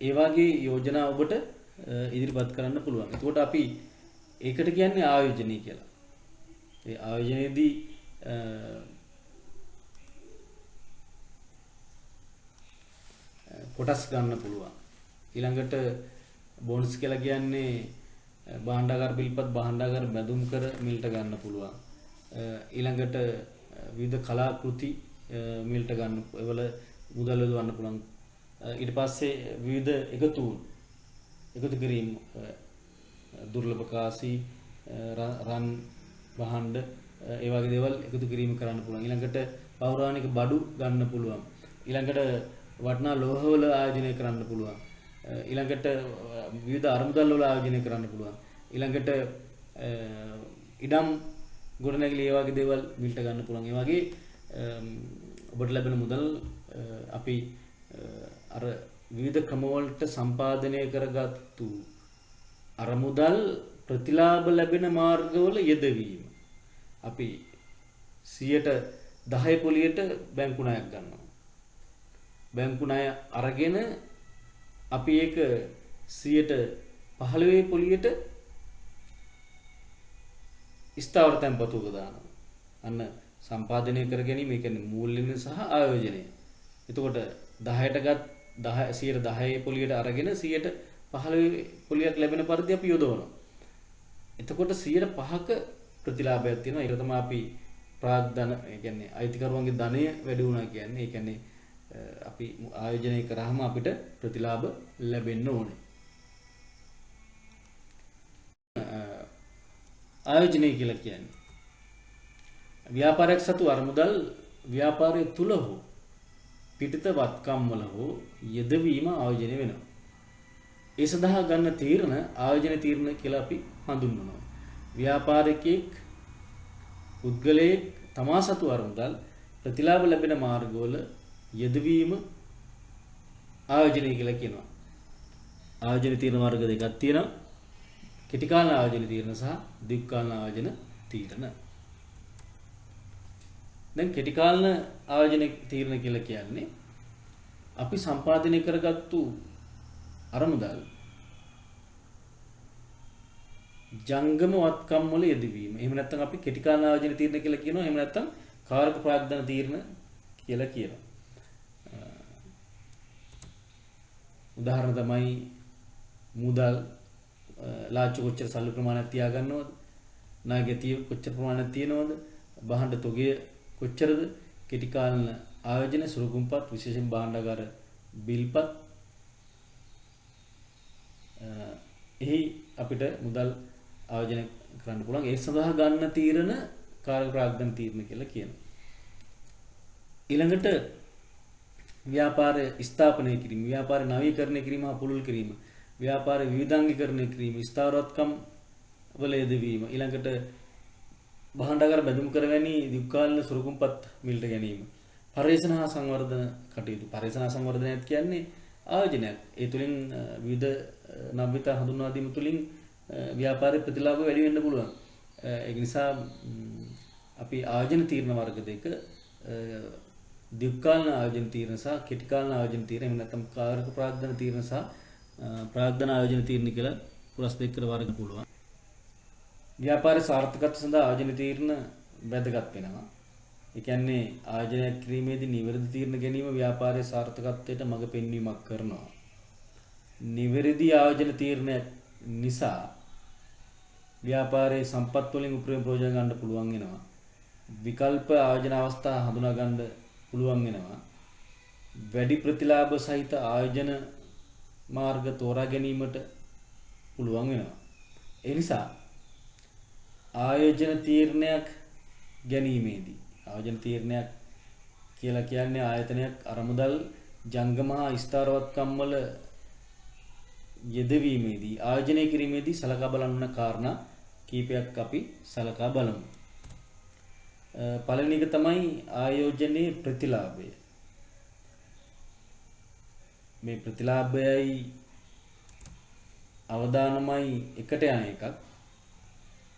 ඒ වගේ යෝජනා ඔබට ඉදිරිපත් කරන්න පුළුවන්. එතකොට අපි ඒකට කියන්නේ ආයෝජනය කියලා. ඒ ආයෝජනයේදී කොටස් ගන්න පුළුවන්. ඊළඟට බෝනස් කියලා කියන්නේ භාණ්ඩාගාර පිළිපත් භාණ්ඩාගාර බැඳුම් කර මිලට ගන්න පුළුවන්. ඊළඟට විවිධ කලාකෘති මිලට ගන්න ඒවල මුදල් යොදවන්න පුළුවන්. ඊට පස්සේ විවිධ එකතු කිරීම දුර්ලභ කාසි රන් භාණ්ඩ ඒ වගේ දේවල් එකතු කිරීම කරන්න පුළුවන්. ඊළඟට පෞරාණික බඩු ගන්න පුළුවන්. ඊළඟට වටිනා ලෝහවල ආයෝජනය කරන්න පුළුවන්. ඊළඟට විවිධ අරමුදල් වල ආයෝජනය කරන්න පුළුවන්. ඊළඟට ඉඩම් ගොඩනැගිලි ඒ වගේ දේවල් මිලට ගන්න පුළුවන්. ඒ වගේ ඔබට ලැබෙන මුදල් අපි අර විවිධ ක්‍රම වලට සම්පාදනය කරගත්තු අරමුදල් ප්‍රතිලාභ ලැබෙන මාර්ගවල යෙදවීම. අපි 10% පොලියට බැංකු ණයක් ගන්නවා. බැංකු ණය අරගෙන අපි ඒක 15% පොලියට ස්ථාවර තැන්පතුක දානවා. අන්න සම්පාදනය කර ගැනීම ඒ කියන්නේ මූල්‍යය සහ ආයෝජනය. එතකොට 10% පොලියට අරගෙන 15% පොලියක් ලැබෙන පරිදි අපි යොදවනවා. එතකොට 5%ක ප්‍රතිලාභයක් තියෙනවා. ඒක තමයි අපි ප්‍රාග්ධන ඒ කියන්නේ අයිතිකරුවන්ගේ ධනය වැඩි වුණා කියන්නේ. ඒ කියන්නේ අපි ආයෝජනය කරාම අපිට ප්‍රතිලාභ ලැබෙන්න ඕනේ. ආයෝජනය කියලා කියන්නේ ව්‍යාපාරයක් සතු අරමුදල් ව්‍යාපාරය තුල හෝ පිටිත වත්කම් වල හෝ යෙදවීම ආයෝජනය වෙනවා. ඒ සඳහා ගන්න තීරණ ආයෝජන තීරණ කියලා අපි හඳුන්වනවා. ව්‍යාපාරිකයෙක් පුද්ගලයෙක් තමා සතු අරමුදල් ප්‍රතිලාභ ලැබෙන මාර්ගවල යෙදවීම ආයෝජනය කියලා කියනවා. ආයෝජන තීරණ මාර්ග දෙකක් තියෙනවා. කෙටි කාල ආයෝජන තීරණ සහ දීර්ඝ කාල ආයෝජන තීරණ. දැන් කෙටි කාල ආයෝජන තීරණ කියලා කියන්නේ අපි සම්පාදනය කරගත්තු අරමුදල් ජංගම වත්කම් වල යෙදවීම. එහෙම නැත්නම් අපි කෙටි කාල ආයෝජන තීරණ කියලා කියනවා. එහෙම නැත්නම් කාරක ප්‍රාග්ධන තීරණ කියලා කියනවා. උදාහරණ තමයි මුදල් ලාච්චු කොච්චර සල්ලි ප්‍රමාණයක් තියාගන්නවද? ණයගැතිය කොච්චර ප්‍රමාණයක් තියෙනවද? භාණ්ඩ තොගය කොච්චරද කෙටි කාලීන ආයෝජන සුරුකුම්පත් විශේෂයෙන් භාණ්ඩාගාර බිල්පත් එහි අපිට මුදල් ආයෝජනය කරන්න පුළුවන්. ඒ සඳහා ගන්න තීරණ කාර්ය ප්‍රාග්ධන තීරණ කියලා කියනවා. ඊළඟට ව්‍යාපාරය ස්ථාපනය කිරීම, ව්‍යාපාරය නවීකරණය කිරීම හා පුළුල් කිරීම, ව්‍යාපාරය විවිධාංගීකරණය කිරීම, ස්ථාවරත්කම් වල යෙදවීම, ඊළඟට භාණ්ඩාගාර බැඳුම් කරවැනි දීර්ඝකාලීන සුරුකුම්පත් මිලට ගැනීම, පරිශන හා සංවර්ධන කටයුතු. පරිශන හා සංවර්ධනයත් කියන්නේ ආයෝජනයක්. ඒ තුලින් විවිධ නව්‍යතා හඳුන්වා දීම තුලින් ව්‍යාපාරයේ ප්‍රතිලාභ වැඩි වෙන්න පුළුවන්. ඒක නිසා අපි ආයෝජන තීරණ වර්ග දෙක දීර්ඝකාලීන ආයෝජන තීරණ සහ කෙටි කාලීන ආයෝජන තීරණ එහෙම නැත්නම් කාර්යක ප්‍රාග්ධන තීරණ සහ ප්‍රාග්ධන ආයෝජන තීරණ කියලා පුරස් දෙකකට වර්ග පුළුවන්. ව්‍යාපාරයේ සාර්ථකත්වය සඳහා ආයෝජන තීරණ වැදගත් වෙනවා. ඒ කියන්නේ ආයෝජනය කිරීමේදී නිවැරදි තීරණ ගැනීම ව්‍යාපාරයේ සාර්ථකත්වයට මඟ පෙන්වීමක් කරනවා. නිවැරදි ආයෝජන තීරණ නිසා ව්‍යාපාරයේ සම්පත් වලින් උපරිම ප්‍රයෝජන ගන්න පුළුවන් වෙනවා. විකල්ප ආයෝජන අවස්ථා හඳුනා ගන්න පුළුවන් වෙනවා. වැඩි ප්‍රතිලාභ සහිත ආයෝජන මාර්ග තෝරා ගැනීමට පුළුවන් වෙනවා. ඒ නිසා ආයෝජන තීරණයක් ගැනීමේදී ආයෝජන තීරණයක් කියලා කියන්නේ ආයතනයක් අරමුදල් ජංගම හා ස්ථාවරවත්කම් වල යෙදවීමේදී ආයෝජනය කිරීමේදී සලකා බලන්න කාරණා කීපයක් අපි සලකා බලමු. පළවෙනි එක තමයි ආයෝජනයේ ප්‍රතිලාභය. මේ ප්‍රතිලාභයයි අවදානමයි එකට යන එකක්.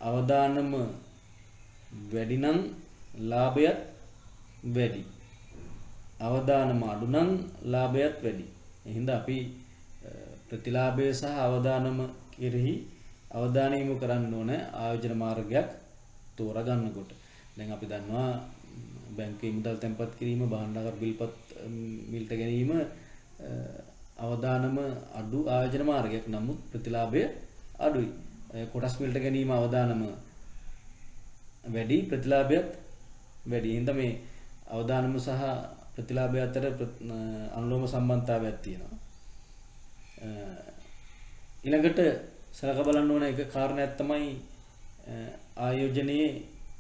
අවදානම වැඩි නම් ලාභයත් වැඩි. අවදානම අඩු නම් ලාභයත් වැඩි. එහෙනම් අපි ප්‍රතිලාභය සහ අවදානම කෙරෙහි අවධානය යොමු කරන්න ඕන ආයෝජන මාර්ගයක් තෝරා ගන්නකොට. දැන් අපි දන්නවා බැංකුවේ මුදල් තැන්පත් කිරීම, භාණ්ඩාගාර බිල්පත් මිලට ගැනීම අවදානම අඩු ආයෝජන මාර්ගයක්. නමුත් ප්‍රතිලාභය අඩුයි. කොටස් මිලට ගැනීම අවදානම වැඩි, ප්‍රතිලාභයත් වැඩි. එහෙනම් මේ අවදානම සහ ප්‍රතිලාභය අතර අනුලෝම සම්බන්ධතාවයක් තියෙනවා. ඊළඟට සලකා බලන්න ඕන එක කාරණයක් තමයි ආයෝජනයේ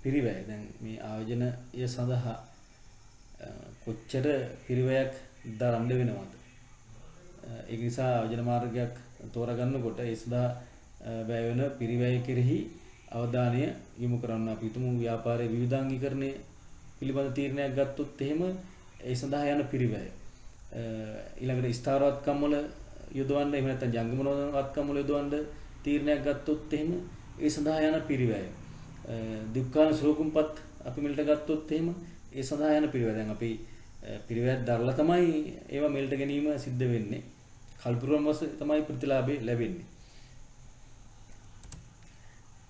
පිරිවැය. දැන් මේ ආයෝජනය සඳහා කොච්චර පිරිවැයක් දරන්න වෙනවද? ඒක නිසා ආයෝජන මාර්ගයක් තෝරා ගන්නකොට ඒ සඳහා වැය වෙන පිරිවැය කෙරෙහි අවධානය යොමු කරන්න. අපි හිතමු ව්‍යාපාරයේ විවිධාංගීකරණය පිළිබඳ තීරණයක් ගත්තොත් එහෙම ඒ සඳහා යන පිරිවැය ඊළඟට ස්ථාවරවත්කම් වල යොදවන්න, එහෙම නැත්නම් ජංගම වත්කම් වල යොදවන්න තීරණයක් ගත්තොත් එහෙම ඒ සඳහා යන පිරිවැය. දුක්ඛාන සුරුකුම්පත් අපි මිලට ගත්තොත් එහෙම ඒ සඳහා යන පිරිවැය. දැන් අපි පිරිවැයක් දරලා තමයි ඒවා මිලට ගැනීම සිද්ධ වෙන්නේ. කල්පිරුවම් වශයෙන් තමයි ප්‍රතිලාභය ලැබෙන්නේ.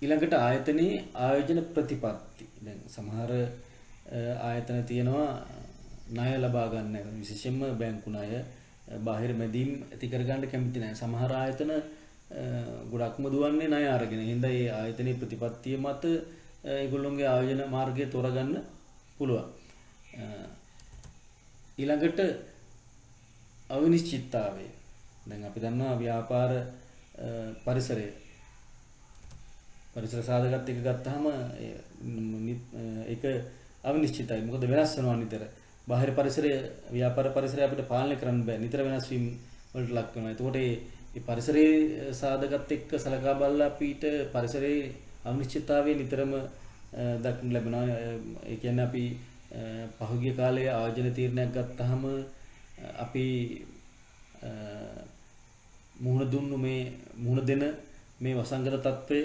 ඊළඟට ආයතනයේ ආයෝජන ප්‍රතිපත්ති. දැන් සමහර ආයතන තියෙනවා ණය ලබා ගන්න, විශේෂයෙන්ම බැංකු ණය බාහිර මැදීම් ඇති කර ගන්න කැමති නැහැ. සමහර ආයතන ගොඩක්ම දුවන්නේ ණය අරගෙන. එහෙනම් මේ ආයතනයේ ප්‍රතිපත්තිය මත ඒගොල්ලොන්ගේ ආයෝජන මාර්ගය තෝරගන්න පුළුවන්. ඊළඟට අවිනිශ්චිතතාවය. දැන් අපි දන්නවා ව්‍යාපාර පරිසරය පරිසර සාධකත් එක ගත්තාම ඒක අවිනිශ්චිතයි. මොකද වෙනස් වෙනවා නිතර. බාහිර පරිසරය, ව්‍යාපාර පරිසරය අපිට පාලනය කරන්න බෑ. නිතර වෙනස් වීම වලට ලක් වෙනවා. එතකොට මේ පරිසරයේ සාධකත් එක්ක සලකා බලලා අපිට පරිසරයේ අනිශ්චිතතාවය නිතරම දක්න ලැබෙනවා. ඒ කියන්නේ අපි පහුගිය කාලයේ ආයෝජන තීරණයක් ගත්තාම අපි මුහුණ දෙන මේ වසංගත තත්ත්වය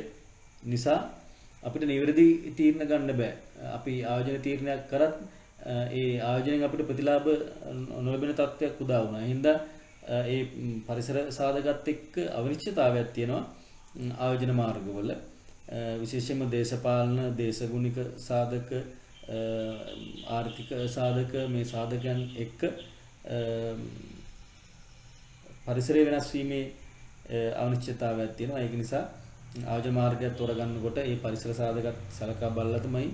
නිසා අපිට නිවැරදි තීරණ ගන්න බෑ. අපි ආයෝජන තීරණයක් කරත් ඒ ආයෝජනයෙන් අපිට ප්‍රතිලාභ නොලැබෙන තත්ත්වයක් උදා වුණා. ඒ හින්දා ඒ පරිසර සාධකත් එක්ක අවිනිශ්චිතතාවයක් තියෙනවා ආයෝජන මාර්ගවල. විශේෂයෙන්ම දේශපාලන, දේශගුණික සාධක, ආර්ථික සාධක, මේ සාධකයන් එක්ක පරිසරය වෙනස් වීමේ අනිශ්චිතතාවයක් තියෙනවා. ඒක නිසා ආයෝජන මාර්ගය තෝරගන්නකොට මේ පරිසර සාධකත් සලකා බලලා තමයි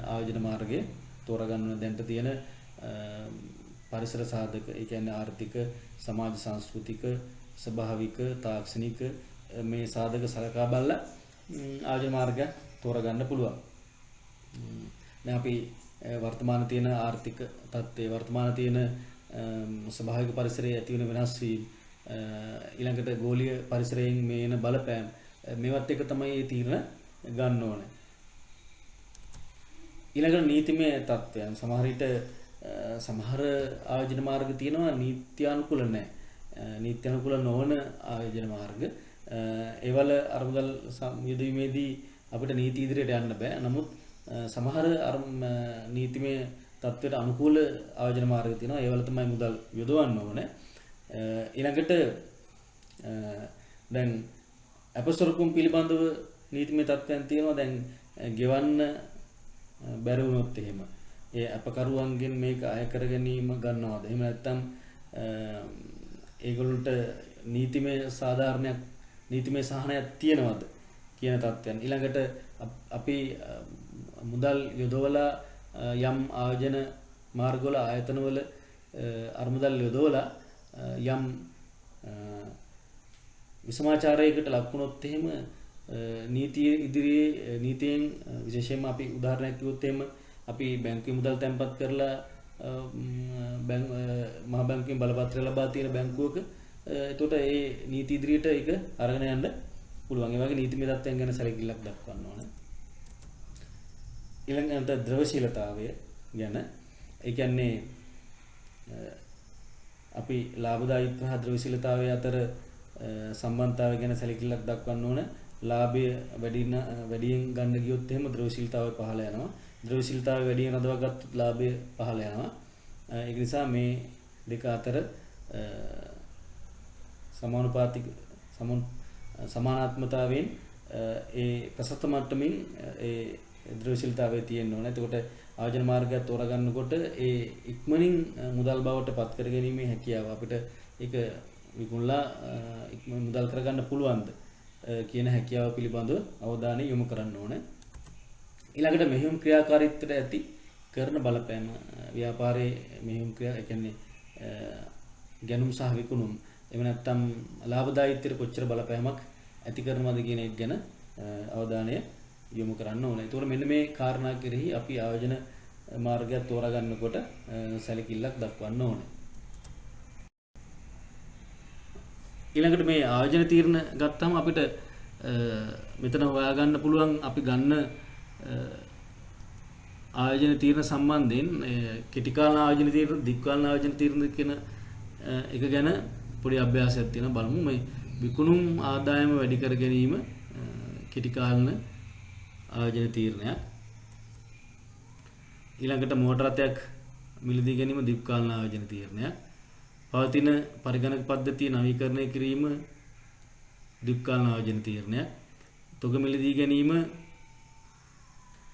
ආයෝජන මාර්ගය තෝරගන්න දැන්ට තියෙන පරිසර සාධක ඒ කියන්නේ ආර්ථික සමාජ සංස්කෘතික ස්වභාවික තාක්ෂණික මේ සාධක සලකා බලලා ආයෝජන මාර්ගය තෝරගන්න පුළුවන්. දැන් අපි වර්තමාන තියෙන ආර්ථික තත්ත්වයේ වර්තමාන තියෙන ස්වභාවික පරිසරයේ ඇති වෙන වෙනස් වීම ඊළඟට ගෝලීය පරිසරයෙන් මේ එන බලපෑම් මේවත් එක තමයි මේ තීරණ ගන්න ඕනේ. ඊළඟට නීතිමය තත්ත්වයන් සමහර විට සමහර ආයෝජන මාර්ග තියෙනවා නීත්‍යානුකූල නැහැ. නීත්‍යානුකූල නොවන ආයෝජන මාර්ග ඒවල අරමුදල් යෙදීමේදී අපිට නීති ඉදිරියට යන්න බෑ. නමුත් සමහර නීතිමය තත්ත්වයට අනුකූල ආයෝජන මාර්ග තියෙනවා. ඒවල තමයි මුදල් යොදවන්න ඕනේ. ඊළඟට දැන් අපසොරකුම් පිළිබඳව නීතිමය තත්ත්වයන් තියෙනවා. දැන් ගෙවන්න බැරි වුණොත් එහෙම ඒ අපකරුවන්ගෙන් මේක අය කර ගැනීම ගන්නවද? එහෙම නැත්නම් ඒගොල්ලන්ට නීතිමය සාධාරණයක් නීතිමය සහනයක් තියෙනවද කියන තත්ත්වයන්. ඊළඟට අපි මුදල් යොදවලා යම් ආයෝජන මාර්ගවල ආයතනවල අරමුදල් යොදවලා යම් විසමාචාරයකට ලක් වුණොත් එහෙම නීතිය ඉදිරියේ නීතියෙන් විශේෂයෙන්ම අපි උදාහරණයක් කිව්වොත් එහෙම අපි බැංකුවේ මුදල් තැන්පත් කරලා මහා බැංකුවෙන් බලපත්‍රය ලබා තියෙන බැංකුවක එතකොට ඒ නීති ඉදිරියට ඒක අරගෙන යන්න පුළුවන්. ඒ වගේ නීතිමය තත්ත්වයන් ගැන සැලකිල්ලක් දක්වන්න ඕන. ඊළඟට ද්‍රවශීලතාවය ගැන ඒ කියන්නේ අපි ලාභදායීත්ව හා ද්‍රවශීලතාවය අතර සම්බන්ධතාවය ගැන සැලකිල්ලක් දක්වන්න ඕන. ලාභය වැඩියෙන් ගන්න ගියොත් එහෙම ද්‍රවශීලතාවය පහළ යනවා. ද්‍රවශීලතාවය වැඩියෙන් රඳවාගත් ලාභය පහළ යනවා. ඒක නිසා මේ දෙක අතර සමානුපාතික සමානාත්මතාවයෙන් ඒ ප්‍රසත මට්ටමින් ඒ ද්‍රවශීලතාවය තියෙන්න ඕනේ. එතකොට ආයෝජන මාර්ගය තෝරගන්නකොට ඒ ඉක්මනින් මුදල් බවට පත් කර ගැනීමේ හැකියාව අපිට ඒක විකුණලා ඉක්මනින් මුදල් කරගන්න පුළුවන්ද කියන හැකියාව පිළිබඳව අවධානය යොමු කරන්න ඕනේ. ඊළඟට මෙහෙයුම් ක්‍රියාකාරීත්වයට ඇති කරන බලපෑම ව්‍යාපාරයේ මෙහෙයුම් ක්‍රියා ඒ කියන්නේ ගැනුම් සහ විකුණුම් එහෙම නැත්නම් ලාභදායීත්වයට කොච්චර බලපෑමක් ඇති කරනවද කියන එක ගැන අවධානය යොමු කරන්න ඕනේ. ඒතකොට මෙන්න මේ කාරණා කෙරෙහි අපි ආයෝජන මාර්ගයක් තෝරා ගන්නකොට සැලකිල්ලක් දක්වන්න ඕනේ. ඊළඟට මේ ආයෝජන තීරණ ගත්තාම අපිට මෙතන හොයාගන්න පුළුවන් අපි ගන්න ආයෝජන තීරණ සම්බන්ධයෙන් කෙටි කාල ආයෝජන තීරණ දිග් කාල ආයෝජන තීරණ කියන එක ගැන පොඩි අභ්‍යාසයක් තියෙනවා. බලමු මේ විකුණුම් ආදායම වැඩි කර ගැනීම කෙටි කාලන ආයෝජන තීරණයක්. ඊළඟට මෝටර රථයක් මිලදී ගැනීම දිග් කාලන ආයෝජන තීරණයක්. පවතින පරිගණක පද්ධතිය නවීකරණය කිරීම දිග් කාලන ආයෝජන තීරණයක්. තොග මිලදී ගැනීම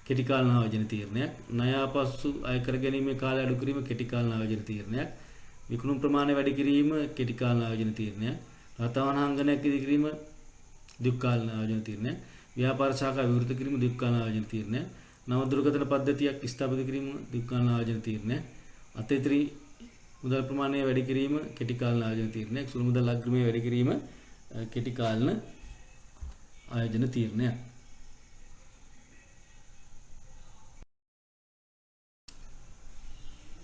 කෙටි කාලන ආයෝජන තීරණයක්. ණය ආපසු අය කර ගැනීමේ කාලය අඩු කිරීම කෙටි කාලන ආයෝජන තීරණයක්. විකුණුම් ප්‍රමාණය වැඩි කිරීම කෙටි කාලන ආයෝජන තීරණයක්. රටවනාංගනයක් ඉදි කිරීම දිග් කාලන ආයෝජන තීරණයක්. ව්‍යාපාර ශාඛා විවෘත කිරීම දිග් කාලන ආයෝජන තීරණයක්. නව දුරකථන පද්ධතියක් ස්ථාපිත කිරීම දිග් කාලන ආයෝජන තීරණයක්. අතීතරී මුදල් ප්‍රමාණය වැඩි කිරීම කෙටි කාලන ආයෝජන තීරණයක්. සුළු මුදල් අග්‍රමය වැඩි කිරීම කෙටි කාලන ආයෝජන තීරණයක්.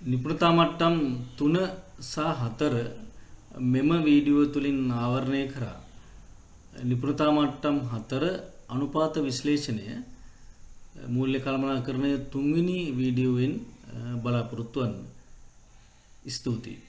නිපුණතා මට්ටම් 3 සහ 4 මෙම වීඩියෝ තුලින් ආවරණය කරා. නිපුණතා මට්ටම් 4 අනුපාත විශ්ලේෂණය මූල්‍ය කළමනාකරණය 3 වෙනි වීඩියෝවෙන් බලාපොරොත්තු වන්න. ස්තුතියි.